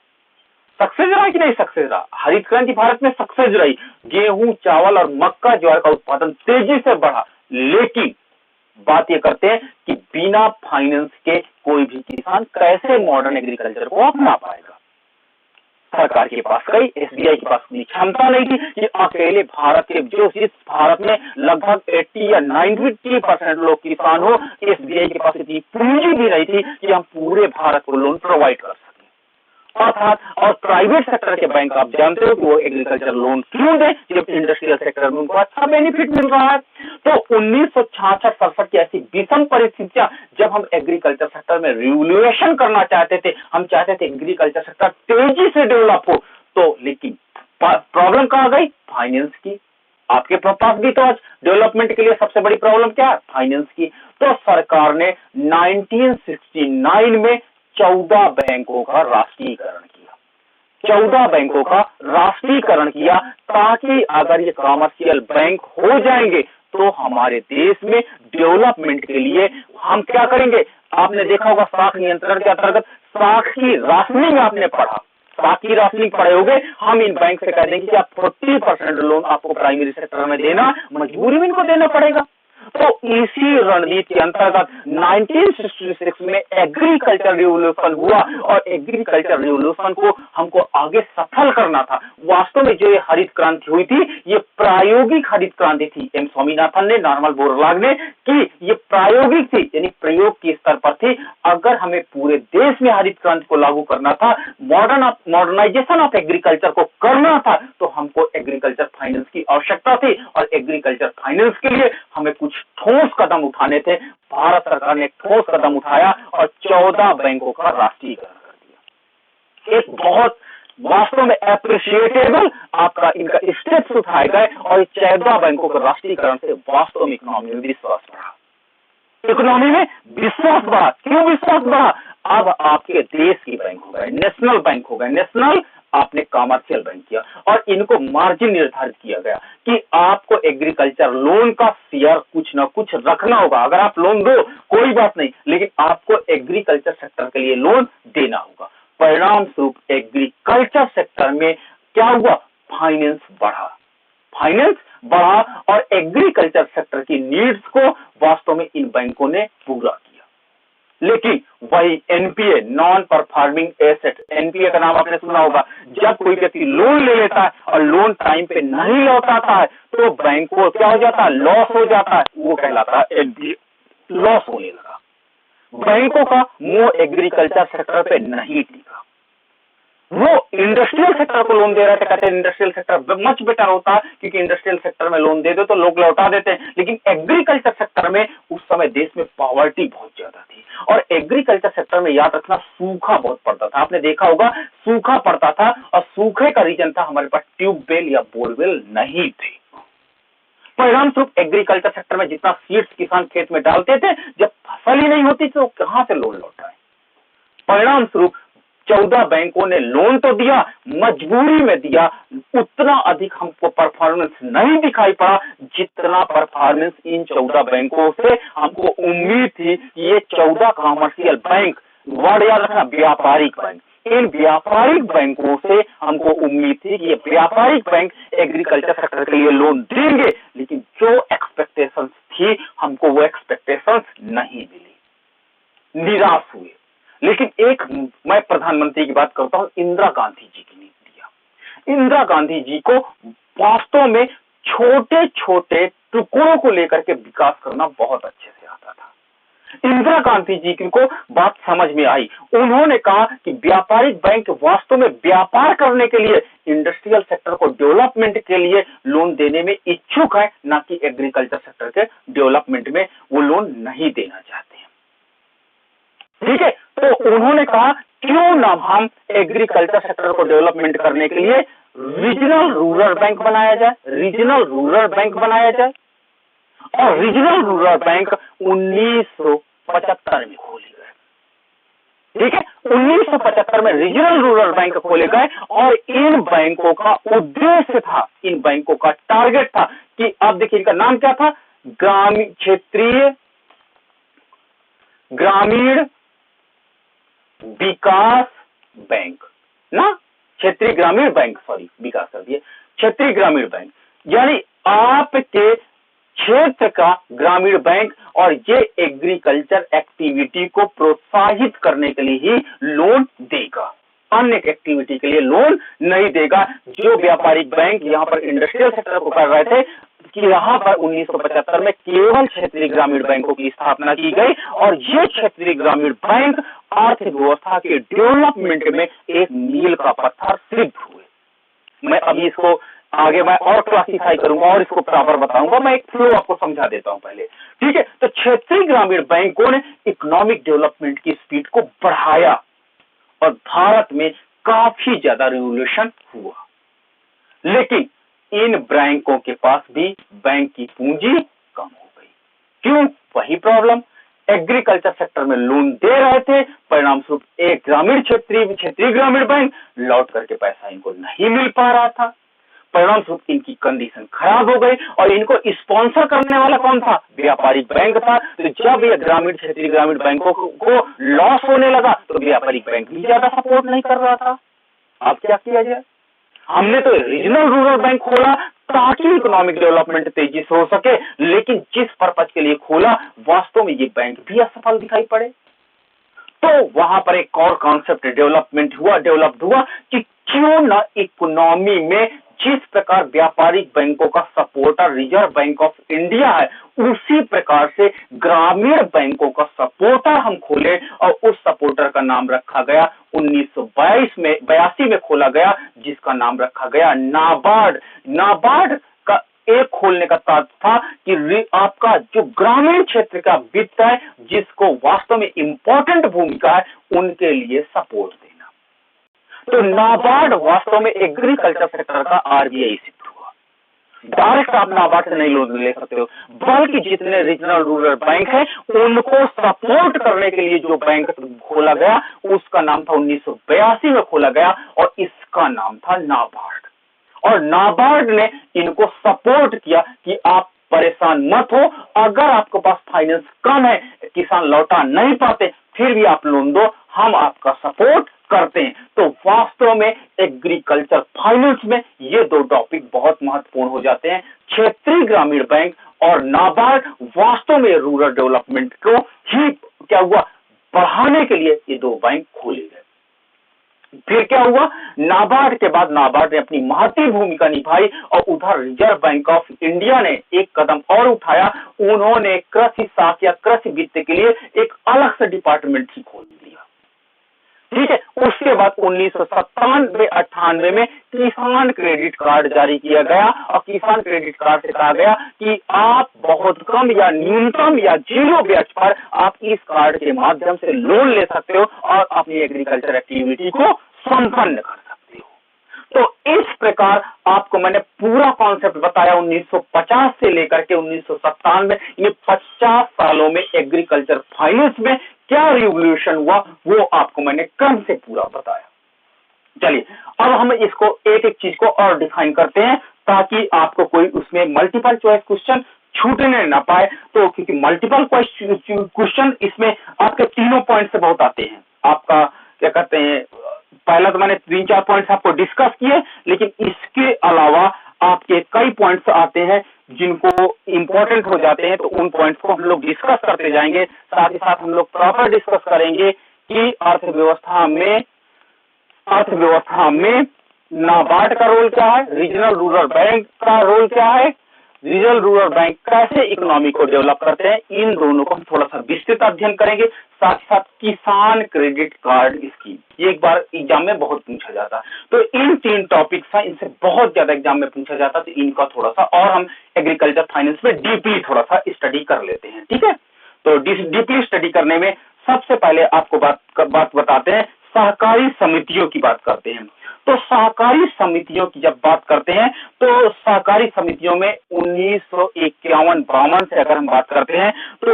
सक्सेस रहा कि नहीं सक्सेस रहा? हरित क्रांति भारत में सक्सेस रही। गेहूं, चावल और मक्का, ज्वार का उत्पादन तेजी से बढ़ा। लेकिन बात ये करते हैं कि बिना फाइनेंस के कोई भी किसान कैसे मॉडर्न एग्रीकल्चर को अपना पाएगा? सरकार के पास कई, एसबीआई के पास इतनी क्षमता नहीं थी कि अकेले भारत के जो इस भारत में लगभग 80 या 90% लोग किसान हो, एसबीआई के पास इतनी पूंजी भी नहीं थी कि हम पूरे भारत को लोन प्रोवाइड कर सकें। अर्थात और प्राइवेट सेक्टर के बैंक आप जानते हो कि वो एग्रीकल्चर लोन क्यों दें जब इंडस्ट्रियल सेक्टर में उनको अच्छा बेनिफिट मिल रहा है। तो 1966-67 की ऐसी विषम परिस्थितियां जब हम एग्रीकल्चर सेक्टर में रिवॉल्यूशन करना चाहते थे, हम चाहते थे एग्रीकल्चर सेक्टर तेजी से डेवलप हो, तो लेकिन प्रॉब्लम कहां गई? फाइनेंस की। आपके पास भी तो आज डेवलपमेंट के लिए सबसे बड़ी प्रॉब्लम क्या है? फाइनेंस की। तो सरकार ने 1969 में 14 बैंकों का राष्ट्रीयकरण किया। 14 बैंकों का राष्ट्रीयकरण किया ताकि अगर ये कॉमर्शियल बैंक हो जाएंगे तो हमारे देश में डेवलपमेंट के लिए हम क्या करेंगे? आपने देखा होगा साख नियंत्रण के अंतर्गत साख की राशनिंग आपने पढ़ा, साख की राशनिंग पढ़े होंगे। हम इन बैंक से कह देंगे कि आप 40% लोन आपको प्राइमरी सेक्टर में देना, मजबूरी में इनको देना पड़ेगा। तो इसी रणनीति के अंतर्गत 1966 में एग्रीकल्चर रिवॉल्यूशन हुआ और एग्रीकल्चर रिवॉल्यूशन को हमको आगे सफल करना था। वास्तव में जो ये हरित क्रांति हुई थी ये प्रायोगिक हरित क्रांति थी। एम स्वामीनाथन ने, नॉर्मन बोरलॉग ने कि ये प्रायोगिक थी, यानी प्रयोग के स्तर पर थी। अगर हमें पूरे देश में हरित क्रांति को लागू करना था, मॉडर्नाइजेशन ऑफ एग्रीकल्चर को करना था, तो हमको एग्रीकल्चर फाइनेंस की आवश्यकता थी और एग्रीकल्चर फाइनेंस के लिए हमें कुछ ठोस कदम उठाने थे। भारत सरकार ने ठोस कदम उठाया और 14 बैंकों का राष्ट्रीयकरण कर दिया। एक बहुत वास्तव में एप्रिशिएटेबल आपका इनका स्टेप्स उठाए गए और 14 बैंकों के राष्ट्रीयकरण से वास्तव में इकोनॉमी में विश्वास बढ़ा। इकोनॉमी में विश्वास बढ़ा। क्यों विश्वास बढ़ा? अब आपके देश की बैंक हो गए, नेशनल बैंक हो गए। नेशनल आपने कॉमर्शियल बैंक किया और इनको मार्जिन निर्धारित किया गया कि आपको एग्रीकल्चर लोन का शेयर कुछ ना कुछ रखना होगा। अगर आप लोन दो कोई बात नहीं, लेकिन आपको एग्रीकल्चर सेक्टर के लिए लोन देना होगा। परिणाम स्वरूप एग्रीकल्चर सेक्टर में क्या हुआ? फाइनेंस बढ़ा। फाइनेंस बढ़ा और एग्रीकल्चर सेक्टर की नीड्स को वास्तव में इन बैंकों ने पूरा किया। लेकिन वही NPA, non performing asset, NPA का नाम आपने सुना होगा, जब कोई व्यक्ति लोन ले लेता है और लोन टाइम पे नहीं लौटाता है तो बैंक को क्या हो जाता है, लॉस हो जाता है, वो कहलाता है एनपीए, लॉस होने लगा। बैंकों का मुंह एग्रीकल्चर सेक्टर पे नहीं टिका, वो इंडस्ट्रियल सेक्टर को लोन दे रहे थे, कहते हैं इंडस्ट्रियल सेक्टर मच बेटर होता है क्योंकि इंडस्ट्रियल सेक्टर में लोन दे दो तो लोग लौटा देते हैं, लेकिन एग्रीकल्चर सेक्टर में उस समय देश में पॉवर्टी बहुत ज्यादा थी और एग्रीकल्चर सेक्टर में याद रखना सूखा बहुत पड़ता था, आपने देखा होगा सूखा पड़ता था और सूखे का रीजन था हमारे पास ट्यूबवेल या बोरवेल नहीं थे। परिणाम स्वरूप एग्रीकल्चर सेक्टर में जितना सीड्स किसान खेत में डालते थे, जब फसल ही नहीं होती तो कहां से लोन लौटाए। परिणाम स्वरूप 14 बैंकों ने लोन तो दिया, मजबूरी में दिया, उतना अधिक हमको परफॉर्मेंस नहीं दिखाई पड़ा जितना परफॉर्मेंस इन 14 बैंकों से हमको उम्मीद थी कि ये 14 कॉमर्शियल बैंक, वर्ड याद रखना, व्यापारिक बैंक, इन व्यापारिक बैंकों से हमको उम्मीद थी कि ये व्यापारिक बैंक एग्रीकल्चर सेक्टर के लिए लोन देंगे, लेकिन जो एक्सपेक्टेशंस थी हमको वो एक्सपेक्टेशंस नहीं मिली, निराश हुए। लेकिन एक मैं प्रधानमंत्री की बात करता हूं, इंदिरा गांधी जी की नीतियां, इंदिरा गांधी जी को वास्तव में छोटे छोटे टुकड़ों को लेकर के विकास करना बहुत अच्छे से आता था। इंदिरा गांधी जी को बात समझ में आई, उन्होंने कहा कि व्यापारिक बैंक वास्तव में व्यापार करने के लिए, इंडस्ट्रियल सेक्टर को डेवलपमेंट के लिए लोन देने में इच्छुक है, ना कि एग्रीकल्चर सेक्टर के डेवलपमेंट में वो लोन नहीं देना चाहते हैं। ठीक है, तो उन्होंने कहा क्यों ना हम एग्रीकल्चर सेक्टर को डेवलपमेंट करने के लिए रीजनल रूरल बैंक बनाया जाए, रीजनल रूरल बैंक बनाया जाए। और रीजनल रूरल बैंक 1975 में खोले गए। ठीक है, 1975 में रीजनल रूरल बैंक खोले गए और इन बैंकों का उद्देश्य था, इन बैंकों का टारगेट था कि अब देखिए इनका नाम क्या था, ग्रामीण क्षेत्रीय ग्रामीण विकास बैंक ना, क्षेत्रीय ग्रामीण बैंक, सॉरी विकास कर दिए, क्षेत्रीय ग्रामीण बैंक, यानी आपके क्षेत्र का ग्रामीण बैंक, और ये एग्रीकल्चर एक्टिविटी को प्रोत्साहित करने के लिए ही लोन देगा, अन्य एक्टिविटी के लिए लोन नहीं देगा। जो व्यापारिक बैंक यहाँ पर इंडस्ट्रियल सेक्टर को कर रहे थे कि यहाँ पर 1975 में केवल क्षेत्रीय ग्रामीण बैंकों की स्थापना की गई और ये क्षेत्रीय ग्रामीण बैंक आर्थिक व्यवस्था के डेवलपमेंट में एक मील का पत्थर सिद्ध हुए। मैं अभी इसको आगे मैं और क्लासिफाई करूंगा और इसको प्रॉपर बताऊंगा, मैं एक फ्लो आपको समझा देता हूं पहले। ठीक है, तो क्षेत्रीय ग्रामीण बैंकों ने इकोनॉमिक डेवलपमेंट की स्पीड को बढ़ाया और भारत में काफी ज्यादा रिवोल्यूशन हुआ, लेकिन इन बैंकों के पास भी बैंक की पूंजी कम हो गई। क्यों? वही प्रॉब्लम, एग्रीकल्चर सेक्टर में लोन दे रहे थे, परिणाम स्वरूप एक ग्रामीण क्षेत्रीय ग्रामीण बैंक लौट करके पैसा इनको नहीं मिल पा रहा था, परिणाम स्वरूप इनकी कंडीशन खराब हो गई और इनको स्पॉन्सर करने वाला कौन था? व्यापारिक बैंक था। तो जब ये ग्रामीण क्षेत्रीय ग्रामीण बैंकों को लॉस होने लगा तो व्यापारिक बैंक भी ज्यादा सपोर्ट नहीं कर रहा था। अब क्या किया जाए? हमने तो रीजनल रूरल बैंक खोला ताकि इकोनॉमिक डेवलपमेंट तेजी से हो सके, लेकिन जिस पर्पज के लिए खोला वास्तव में ये बैंक भी असफल दिखाई पड़े। तो वहां पर एक और कॉन्सेप्ट डेवलप्ड हुआ कि क्यों ना इकोनॉमी में जिस प्रकार व्यापारिक बैंकों का supporter reserve bank of India है, उसी प्रकार से ग्रामीण बैंकों का सपोर्टर हम खोले और उस सपोर्टर का नाम रखा गया 1982 में खोला गया, जिसका नाम रखा गया नाबार्ड। नाबार्ड का एक खोलने का तात्पर्य था कि आपका जो ग्रामीण क्षेत्र का वित्त है, जिसको वास्तव में इंपॉर्टेंट भूमिका है, उनके लिए सपोर्ट देना। तो नाबार्ड वास्तव में एग्रीकल्चर सेक्टर का आरबीआई सिद्ध हुआ। डायरेक्ट आप नाबार्ड से नहीं लोन ले सकते हो, बल्कि जितने रीजनल रूरल बैंक हैं उनको सपोर्ट करने के लिए जो बैंक खोला गया उसका नाम था 1982 में खोला गया और इसका नाम था नाबार्ड। और नाबार्ड ने इनको सपोर्ट किया कि आप परेशान मत हो, अगर आपके पास फाइनेंस कम है, किसान लौटा नहीं पाते, फिर भी आप लोन दो, हम आपका सपोर्ट करते हैं। तो वास्तव में एग्रीकल्चर फाइनेंस में ये दो टॉपिक बहुत महत्वपूर्ण हो जाते हैं। क्षेत्रीय ग्रामीण बैंक और नाबार्ड वास्तव में रूरल डेवलपमेंट को ही क्या हुआ, बढ़ाने के लिए ये 2 बैंक खोले गए। फिर क्या हुआ, नाबार्ड के बाद नाबार्ड ने अपनी महत्वपूर्ण भूमिका निभाई और उधर रिजर्व बैंक ऑफ इंडिया ने एक कदम और उठाया। उन्होंने कृषि शाख या कृषि वित्त के लिए एक अलग से डिपार्टमेंट ही खोल दिया। ठीक है, उसके बाद 1997-98 में किसान क्रेडिट कार्ड जारी किया गया और किसान क्रेडिट कार्ड से कहा गया कि आप बहुत कम या न्यूनतम या 0 ब्याज पर आप इस कार्ड के माध्यम से लोन ले सकते हो और अपनी एग्रीकल्चर एक्टिविटी को संपन्न कर सकते हो। तो इस प्रकार आपको मैंने पूरा कॉन्सेप्ट बताया 1950 से लेकर के 1997 में, ये 50 सालों में एग्रीकल्चर फाइनेंस में क्या रिवॉल्यूशन हुआ वो आपको मैंने क्रम से पूरा बताया। चलिए अब हम इसको एक एक चीज को और डिफाइन करते हैं ताकि आपको कोई उसमें मल्टीपल चॉइस क्वेश्चन छूटने ना पाए। तो क्योंकि मल्टीपल क्वेश्चन इसमें आपके तीनों पॉइंट से बहुत आते हैं। आपका क्या कहते हैं, पहला तो मैंने 3-4 पॉइंट्स आपको डिस्कस किए, लेकिन इसके अलावा आपके कई पॉइंट्स आते हैं जिनको इंपॉर्टेंट हो जाते हैं, तो उन पॉइंट्स को हम लोग डिस्कस करते जाएंगे। साथ ही साथ हम लोग प्रॉपर डिस्कस करेंगे कि अर्थव्यवस्था में नाबार्ड का रोल क्या है, रीजनल रूरल बैंक का रोल क्या है, रीजनल रूरल बैंक कैसे इकोनॉमी को डेवलप करते हैं, इन दोनों को हम थोड़ा सा विस्तृत अध्ययन करेंगे। साथ ही साथ किसान क्रेडिट कार्ड स्कीम, ये एक बार एग्जाम में बहुत पूछा जाता है, तो इन 3 टॉपिक्स हैं, इनसे बहुत ज्यादा एग्जाम में पूछा जाता है, तो इनका थोड़ा सा और हम एग्रीकल्चर फाइनेंस में डीपली थोड़ा सा स्टडी कर लेते हैं। ठीक है, तो डीपली स्टडी करने में सबसे पहले आपको बात बताते हैं, सहकारी समितियों की बात करते हैं। तो सहकारी समितियों की जब बात करते हैं तो सहकारी समितियों में 1951-52 से अगर हम बात करते हैं तो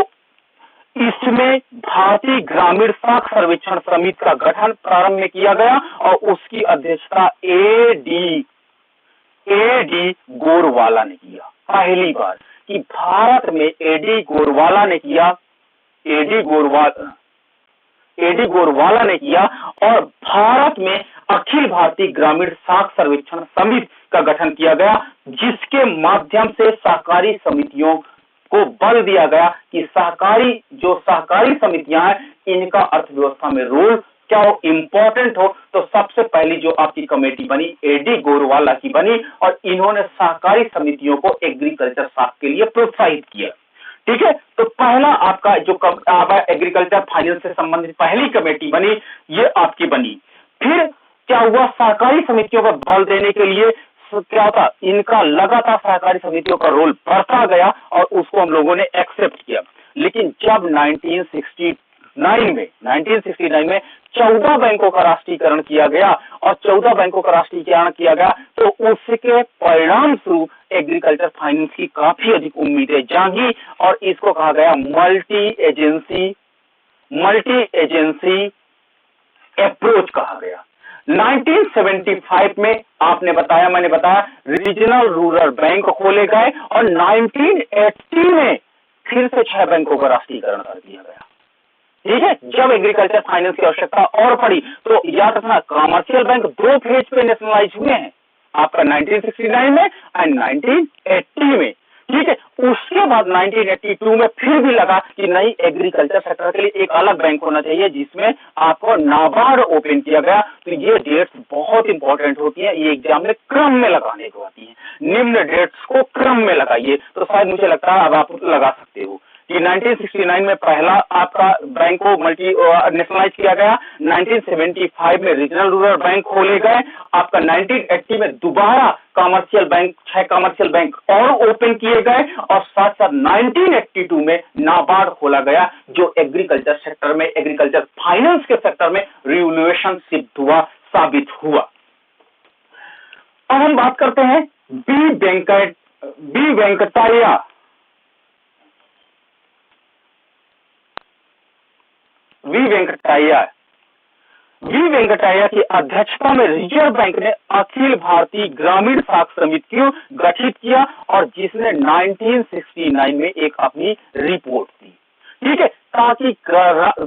इसमें भारतीय ग्रामीण साख सर्वेक्षण समिति का गठन प्रारंभ में किया गया और उसकी अध्यक्षता एडी गोरवाला ने किया। पहली बार कि भारत में एडी गोरवाला ने किया और भारत में अखिल भारतीय ग्रामीण साख सर्वेक्षण समिति का गठन किया गया, जिसके माध्यम से सहकारी समितियों को बल दिया गया कि सहकारी समितियां हैं, इनका अर्थव्यवस्था में रोल क्या हो, इंपॉर्टेंट हो। तो सबसे पहली जो आपकी कमेटी बनी एडी गोरवाला की बनी और इन्होंने सहकारी समितियों को एग्रीकल्चर साख के लिए प्रोत्साहित किया। ठीक है, तो पहला आपका जो एग्रीकल्चर फाइनेंस से संबंधित पहली कमेटी बनी, ये आपकी बनी। फिर क्या हुआ, सहकारी समितियों को बल देने के लिए क्या होता, इनका लगातार सहकारी समितियों का रोल बढ़ता गया और उसको हम लोगों ने एक्सेप्ट किया। लेकिन जब 1969 में 14 बैंकों का राष्ट्रीयकरण किया गया और 14 बैंकों का राष्ट्रीयकरण किया गया तो उसके परिणाम स्वरूप एग्रीकल्चर फाइनेंस की काफी अधिक उम्मीदें जागी और इसको कहा गया मल्टी एजेंसी अप्रोच कहा गया। 1975 में मैंने बताया रीजनल रूरल बैंक खोले गए और 1980 में फिर से 6 बैंकों का राष्ट्रीयकरण कर दिया गया। ठीक है, जब एग्रीकल्चर फाइनेंस की आवश्यकता और पड़ी तो याद रखना कमर्शियल बैंक 2 फेज पे नेशनलाइज हुए हैं, आपका 1969 में एंड 1980 में। ठीक है, उसके बाद 1982 में फिर भी लगा कि नई एग्रीकल्चर सेक्टर के लिए एक अलग बैंक होना चाहिए, जिसमें आपको नाबार्ड ओपन किया गया। तो ये डेट्स बहुत इंपॉर्टेंट होती है, ये एग्जाम में क्रम में लगाने को आती है, निम्न डेट्स को क्रम में लगाइए। तो शायद मुझे लगता है अब आप लगा सकते हो कि 1969 में पहला आपका बैंक को नेशनलाइज किया गया, 1975 में रीजनल रूरल बैंक खोले गए, आपका 1980 में दोबारा कमर्शियल बैंक 6 कमर्शियल बैंक और ओपन किए गए और साथ साथ 1982 में नाबार्ड खोला गया, जो एग्रीकल्चर सेक्टर में, एग्रीकल्चर फाइनेंस के सेक्टर में रिवॉल्यूशन साबित हुआ। अब हम बात करते हैं बी वेंकटैया की अध्यक्षता में रिजर्व बैंक ने अखिल भारतीय ग्रामीण साख समिति को गठित किया और जिसने 1969 में एक अपनी रिपोर्ट दी। ठीक है, ताकि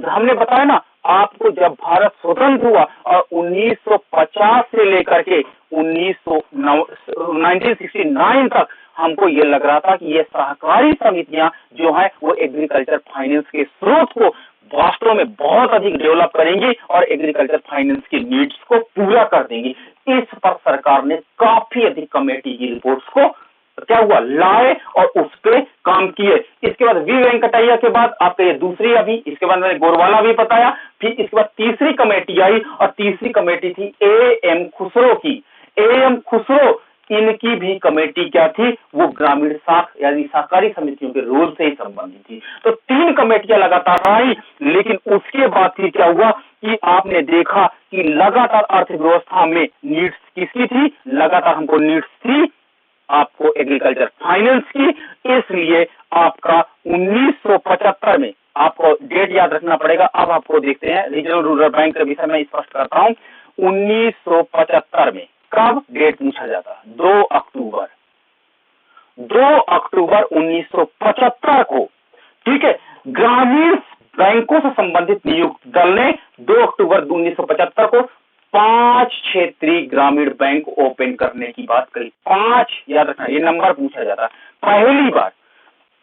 हमने बताया ना आपको, जब भारत स्वतंत्र हुआ और 1950 से लेकर के 1969 तक हमको ये लग रहा था कि ये सहकारी समितियां जो है वो एग्रीकल्चर फाइनेंस के स्रोत को वास्तव में बहुत अधिक डेवलप करेंगी और एग्रीकल्चर फाइनेंस की नीड्स को पूरा कर देंगी। इस पर सरकार ने काफी अधिक कमेटी की रिपोर्ट्स को क्या हुआ लाए और उस पे काम किए। इसके बाद वी वेंकटैया के बाद आपका ये दूसरी, अभी इसके बाद मैंने गोरवाला भी बताया, फिर इसके बाद तीसरी कमेटी आई और तीसरी कमेटी थी ए एम खुसरो की। ए एम खुसरो, इनकी भी कमेटी क्या थी, वो ग्रामीण साख यानी सहकारी समितियों के रोल से ही संबंधित थी। तो 3 कमेटियां लगातार आई, लेकिन उसके बाद फिर क्या हुआ कि आपने देखा कि लगातार अर्थव्यवस्था में नीड्स किसकी थी, लगातार हमको नीड्स थी आपको एग्रीकल्चर फाइनेंस की। इसलिए आपका 1975 में, आपको डेट याद रखना पड़ेगा। अब आपको देखते हैं रीजनल रूरल बैंक के विषय में स्पष्ट करता हूं। 1975 में कब डेट पूछा जाता, 2 अक्टूबर 1975 को, ठीक है। ग्रामीण बैंकों से संबंधित नियुक्त दल ने 2 अक्टूबर 1975 को 5 क्षेत्रीय ग्रामीण बैंक ओपन करने की बात कही। 5, याद रखना, ये नंबर पूछा जाता। पहली बार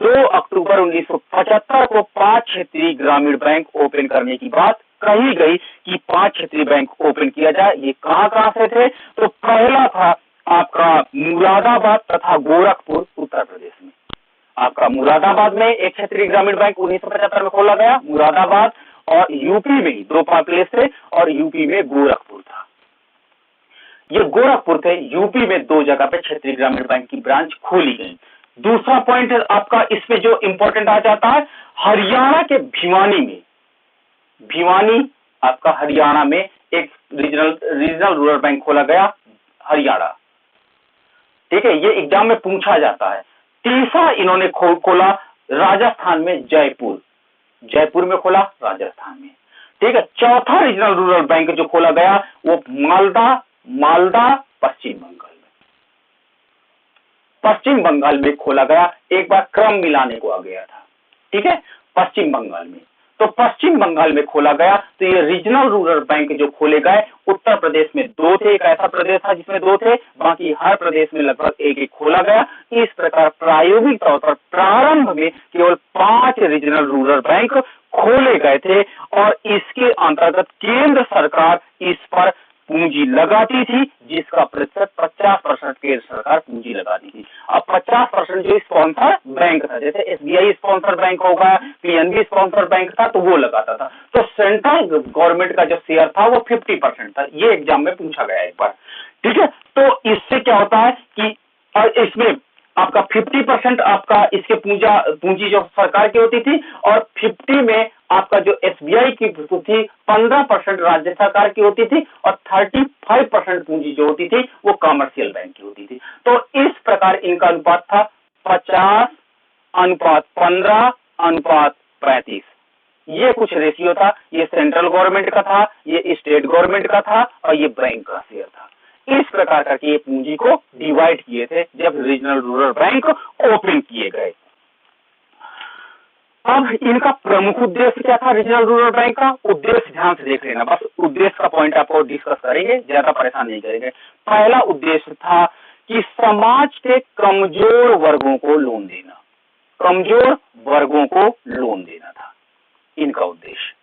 2 अक्टूबर 1975 को 5 क्षेत्रीय ग्रामीण बैंक ओपन करने की बात कही गई कि 5 क्षेत्रीय बैंक ओपन किया जाए। ये कहां से थे, तो पहला था आपका मुरादाबाद तथा गोरखपुर उत्तर प्रदेश में। आपका मुरादाबाद में एक क्षेत्रीय ग्रामीण बैंक 1975 में खोला गया, मुरादाबाद, और यूपी में ही 2 प्लेस थे और यूपी में गोरखपुर था। ये गोरखपुर थे, यूपी में 2 जगह पे क्षेत्रीय ग्रामीण बैंक की ब्रांच खोली गई। दूसरा पॉइंट आपका इसमें जो इंपॉर्टेंट आ जाता है, हरियाणा के भिवानी आपका हरियाणा में एक रीजनल रूरल बैंक खोला गया, हरियाणा, ठीक है। ये एग्जाम में पूछा जाता है। तीसरा इन्होंने खोला राजस्थान में, जयपुर में खोला, राजस्थान में, ठीक है। चौथा रीजनल रूरल बैंक जो खोला गया वो मालदा पश्चिम बंगाल में खोला गया। एक बार क्रम मिलाने को आ गया था, ठीक है, पश्चिम बंगाल में। तो पश्चिम बंगाल में खोला गया। तो ये रीजनल रूरल बैंक जो खोले गए, उत्तर प्रदेश में 2 थे, एक ऐसा प्रदेश था जिसमें 2 थे, बाकी हर प्रदेश में लगभग एक खोला गया। इस प्रकार प्रायोगिक तौर पर प्रारंभ में केवल 5 रीजनल रूरल बैंक खोले गए थे और इसके अंतर्गत केंद्र सरकार इस पर पूंजी लगाती थी, जिसका प्रतिशत 50% केंद्र सरकार पूंजी लगाती थी। अब 50% जो स्पॉन्सर बैंक था, जैसे एसबीआई स्पॉन्सर बैंक होगा, पीएनबी स्पॉन्सर बैंक था, तो वो लगाता था। तो सेंट्रल गवर्नमेंट का जो शेयर था वो 50% था। ये एग्जाम में पूछा गया एक बार, ठीक है। तो इससे क्या होता है कि इसमें आपका 50% आपका इसके पूंजी जो सरकार की होती थी और 50 में आपका जो एसबीआई की थी 15% राज्य सरकार की होती थी और 35% पूंजी जो होती थी वो कमर्शियल बैंक की होती थी। तो इस प्रकार इनका अनुपात था 50:15:35। ये कुछ रेशियो था। ये सेंट्रल गवर्नमेंट का था, ये स्टेट गवर्नमेंट का था और ये बैंक का शेयर था। इस प्रकार करके ये पूंजी को डिवाइड किए थे जब रीजनल रूरल बैंक ओपन किए गए। अब इनका प्रमुख उद्देश्य क्या था रीजनल रूरल बैंक का? उद्देश्य ध्यान से देख लेना, बस उद्देश्य का पॉइंट आपको डिस्कस करेंगे, ज्यादा परेशान नहीं करेंगे। पहला उद्देश्य था कि समाज के कमजोर वर्गों को लोन देना, कमजोर वर्गों को लोन देना था इनका उद्देश्य।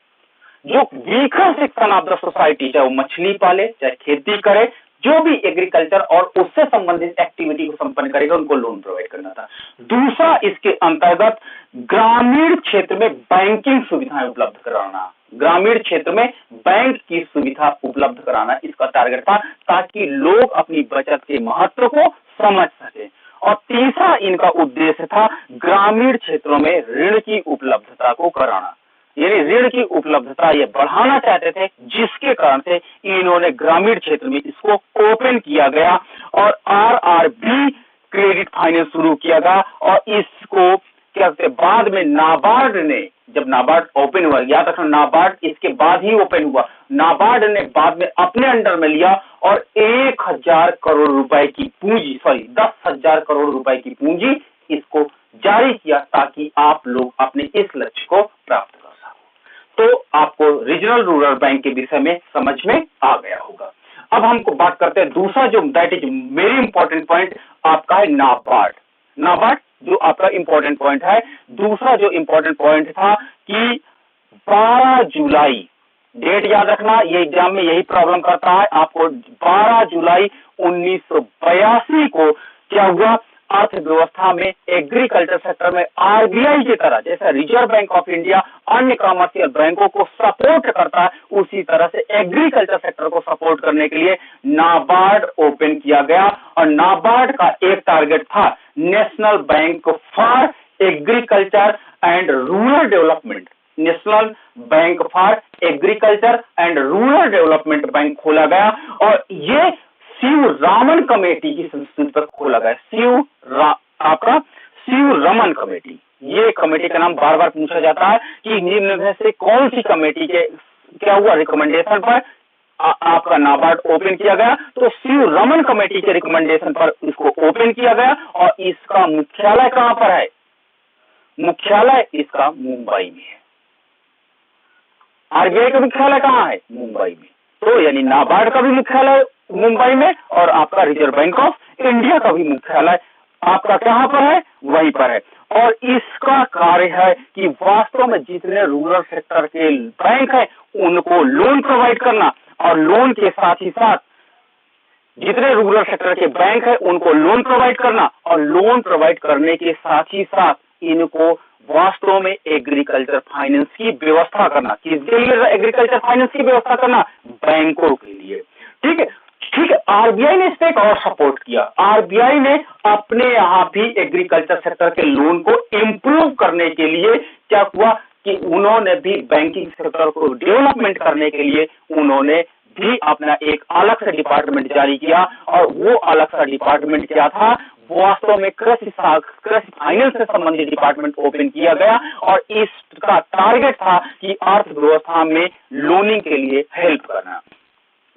जो weaker section of the society, चाहे वो मछली पाले, चाहे खेती करे, जो भी एग्रीकल्चर और उससे संबंधित एक्टिविटी को संपन्न करेगा, उनको लोन प्रोवाइड करना था। दूसरा, इसके अंतर्गत ग्रामीण क्षेत्र में बैंकिंग सुविधाएं उपलब्ध कराना, ग्रामीण क्षेत्र में बैंक की सुविधा उपलब्ध कराना इसका टारगेट था, ताकि लोग अपनी बचत के महत्व को समझ सके। और तीसरा इनका उद्देश्य था ग्रामीण क्षेत्रों में ऋण की उपलब्धता को कराना, यानी ऋण की उपलब्धता ये बढ़ाना चाहते थे, जिसके कारण से इन्होंने ग्रामीण क्षेत्र में इसको ओपन किया गया और आरआरबी क्रेडिट फाइनेंस शुरू किया गया। और इसको क्या कहते हैं, बाद में नाबार्ड ने, जब नाबार्ड ओपन हुआ, याद रखना नाबार्ड इसके बाद ही ओपन हुआ, नाबार्ड ने बाद में अपने अंडर में लिया और 1000 करोड़ रुपए की पूंजी, 10,000 करोड़ रुपए की पूंजी इसको जारी किया, ताकि आप लोग अपने इस लक्ष्य को प्राप्त कर सको। तो आपको रीजनल रूरल बैंक के विषय में समझ में आ गया होगा। अब हमको बात करते हैं दूसरा, जो that is very important point आपका है नाबार्ड। नाबार्ड जो आपका इंपॉर्टेंट पॉइंट है। दूसरा जो इंपॉर्टेंट पॉइंट था कि 12 जुलाई, डेट याद रखना, ये एग्जाम में यही प्रॉब्लम करता है आपको। 12 जुलाई 1982 को क्या हुआ, अर्थव्यवस्था में एग्रीकल्चर सेक्टर में आरबीआई की तरह, जैसा रिजर्व बैंक ऑफ इंडिया अन्य कमर्शियल बैंकों को सपोर्ट करता है, उसी तरह से एग्रीकल्चर सेक्टर को सपोर्ट करने के लिए नाबार्ड ओपन किया गया। और नाबार्ड का एक टारगेट था national bank for agriculture and rural development. National bank for agriculture and rural development bank खोला गया और ये शिवरामन कमेटी की संस्कृति पर खोला गया। आपका शिवरामन कमेटी, ये कमेटी का नाम बार बार पूछा जाता है कि निम्न में से कौन सी कमेटी के क्या हुआ रिकमेंडेशन पर आपका नाबार्ड ओपन किया गया। तो शिवरामन कमेटी के रिकमेंडेशन पर इसको ओपन किया गया और इसका मुख्यालय कहां पर है, मुख्यालय इसका मुंबई में है। आरबीआई का मुख्यालय कहां है, मुंबई में। तो यानी नाबार्ड का भी मुख्यालय मुंबई में और आपका रिजर्व बैंक ऑफ इंडिया का भी मुख्यालय आपका कहां पर है, वहीं पर है। और इसका कार्य है कि वास्तव में जितने रूरल सेक्टर के बैंक है उनको लोन प्रोवाइड करना, और लोन के साथ ही साथ जितने रूरल सेक्टर के बैंक है उनको लोन प्रोवाइड करना, और लोन प्रोवाइड करने के साथ ही साथ इनको वास्तव में एग्रीकल्चर फाइनेंस की व्यवस्था करना। किसके लिए एग्रीकल्चर फाइनेंस की व्यवस्था करना, बैंकों के लिए। ठीक है, ठीक है। आरबीआई ने इससे एक और सपोर्ट किया। आरबीआई ने अपने यहां भी एग्रीकल्चर सेक्टर के लोन को इंप्रूव करने के लिए क्या हुआ कि उन्होंने भी बैंकिंग सेक्टर को डेवलपमेंट करने के लिए उन्होंने भी अपना एक अलग सा डिपार्टमेंट जारी किया। और वो अलग सा डिपार्टमेंट क्या था, वास्तव में कृषि फाइनेंस से संबंधित डिपार्टमेंट ओपन किया गया और इसका टारगेट था कि अर्थव्यवस्था में लोनिंग के लिए हेल्प करना।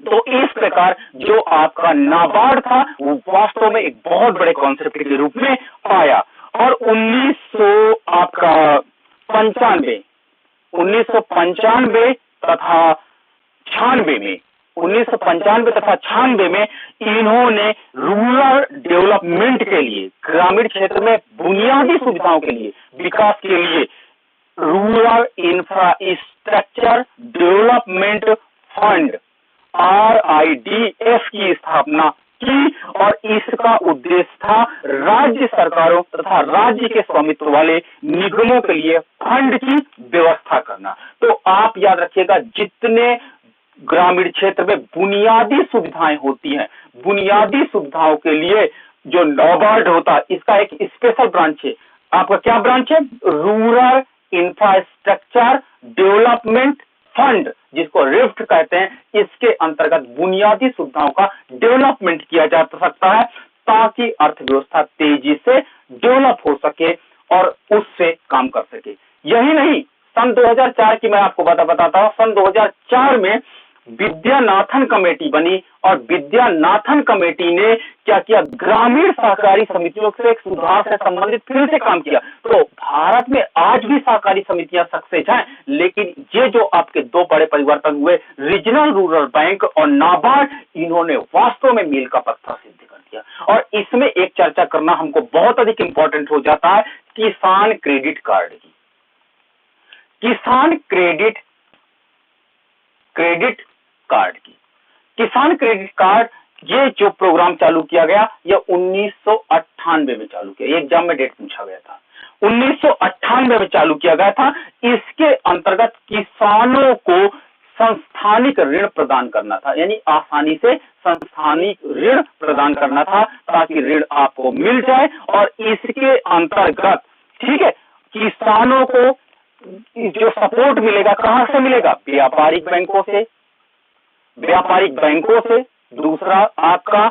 तो इस प्रकार जो आपका नाबार्ड था वो वास्तव में एक बहुत बड़े कॉन्सेप्ट के रूप में आया। और 1995 तथा 96 में इन्होंने रूरल डेवलपमेंट के लिए, ग्रामीण क्षेत्र में बुनियादी सुविधाओं के लिए, विकास के लिए rural infrastructure development fund RIDF की स्थापना की। और इसका उद्देश्य था राज्य सरकारों तथा राज्य के स्वामित्व वाले निगमों के लिए फंड की व्यवस्था करना। तो आप याद रखिएगा, जितने ग्रामीण क्षेत्र में बुनियादी सुविधाएं होती हैं, बुनियादी सुविधाओं के लिए जो नाबार्ड होता है, इसका एक स्पेशल ब्रांच है। आपका क्या ब्रांच है, रूरल इंफ्रास्ट्रक्चर डेवलपमेंट फंड, जिसको रिफ्ट कहते हैं। इसके अंतर्गत बुनियादी सुविधाओं का डेवलपमेंट किया जा सकता है ताकि अर्थव्यवस्था तेजी से डेवलप हो सके और उससे काम कर सके। यही नहीं, सन 2004 की मैं आपको बताता हूं। सन 2004 में विद्यानाथन कमेटी बनी और विद्यानाथन कमेटी ने क्या किया, ग्रामीण सहकारी समितियों से एक सुधार से संबंधित फिर से काम किया। तो भारत में आज भी सहकारी समितियां सक्सेस हैं, लेकिन ये जो आपके दो बड़े परिवर्तन हुए, रीजनल रूरल बैंक और नाबार्ड, इन्होंने वास्तव में मील का पत्थर सिद्ध कर दिया। और इसमें एक चर्चा करना हमको बहुत अधिक इंपॉर्टेंट हो जाता है, किसान क्रेडिट कार्ड की। किसान क्रेडिट कार्ड की, किसान क्रेडिट कार्ड, ये जो प्रोग्राम चालू किया गया, ये 1998 में चालू किया। एग्जाम में डेट पूछा गया था, 1998 में चालू किया गया था। इसके अंतर्गत किसानों को संस्थानिक ऋण प्रदान करना था, यानी आसानी से संस्थानिक ऋण प्रदान करना था ताकि ऋण आपको मिल जाए। और इसके अंतर्गत, ठीक है, किसानों को जो सपोर्ट मिलेगा कहां से मिलेगा, व्यापारिक बैंकों से, दूसरा आपका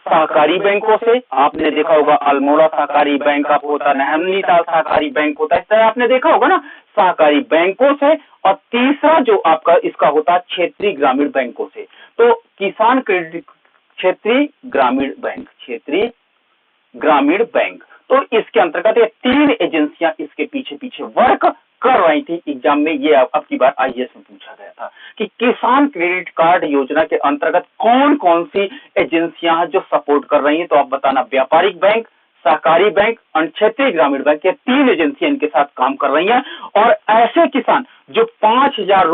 सहकारी बैंकों से। आपने देखा होगा अल्मोड़ा सहकारी बैंक आप होता है, नैनीताल सहकारी बैंक होता है, इस तरह आपने देखा होगा ना, सहकारी बैंकों से। और तीसरा जो आपका इसका होता है क्षेत्रीय ग्रामीण बैंकों से। तो किसान क्रेडिट क्षेत्रीय ग्रामीण बैंक, तो इसके अंतर्गत ये तीन एजेंसियां इसके पीछे वर्क कर रही थी। एग्जाम में ये अब की बार IAS में पूछा गया था कि किसान क्रेडिट कार्ड योजना के अंतर्गत कौन कौन सी एजेंसियां हैं जो सपोर्ट कर रही हैं। तो आप बताना, व्यापारिक बैंक, सहकारी बैंक, क्षेत्रीय ग्रामीण बैंक, ये 3 एजेंसियां इनके साथ काम कर रही हैं। और ऐसे किसान जो 5,000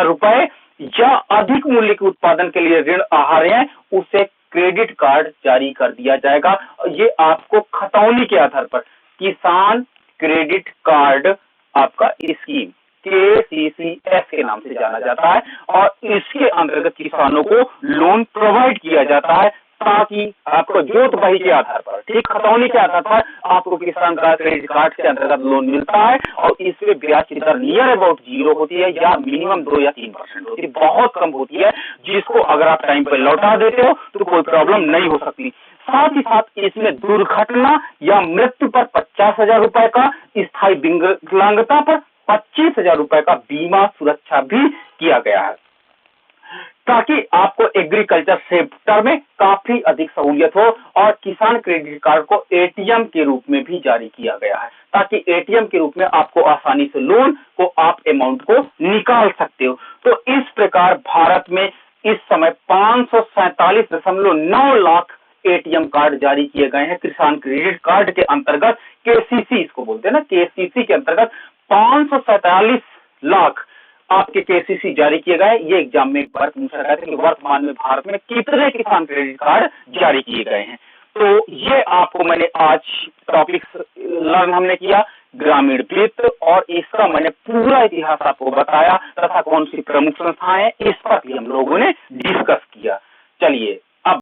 रुपए या अधिक मूल्य के उत्पादन के लिए ऋण आ रहे हैं, उसे क्रेडिट कार्ड जारी कर दिया जाएगा। ये आपको खतौनी के आधार पर किसान क्रेडिट कार्ड आपका स्कीम KCCS के नाम से जाना जाता है, और इसके अंतर्गत किसानों को लोन प्रोवाइड किया जाता है, ताकि आपको जोत बही के आधार पर, ठीक खतौनी के आधार पर आपको किसान का क्रेडिट कार्ड के अंतर्गत लोन मिलता है। और इसमें ब्याज की दर नियर अबाउट 0 होती है, या मिनिमम 2 या 3% होती है, बहुत कम होती है, जिसको अगर आप टाइम पर लौटा देते हो तो कोई प्रॉब्लम नहीं हो सकती। साथ ही साथ इसमें दुर्घटना या मृत्यु पर 50,000 रुपए का, स्थायी विकलांगता पर 25,000 रुपए का बीमा सुरक्षा भी किया गया है, ताकि आपको एग्रीकल्चर सेक्टर में काफी अधिक सहूलियत हो। और किसान क्रेडिट कार्ड को एटीएम के रूप में भी जारी किया गया है, ताकि एटीएम के रूप में आपको आसानी से लोन को आप अमाउंट को निकाल सकते हो। तो इस प्रकार भारत में इस समय 547.9 लाख एटीएम कार्ड जारी किए गए हैं किसान क्रेडिट कार्ड के अंतर्गत। केसीसी इसको बोलते हैं ना, केसीसी के अंतर्गत 547 लाख आपके केसीसी जारी किए गए। ये एग्जाम में एक बार पूछा गया था कि वर्तमान में भारत में कितने किसान क्रेडिट कार्ड जारी किए गए हैं। तो ये आपको मैंने आज टॉपिक्स लर्न हमने किया, ग्रामीण वित्त, और इसका मैंने पूरा इतिहास आपको बताया, तथा कौन सी प्रमुख संस्थाएं हैं इस पर भी हम लोगों ने डिस्कस किया। चलिए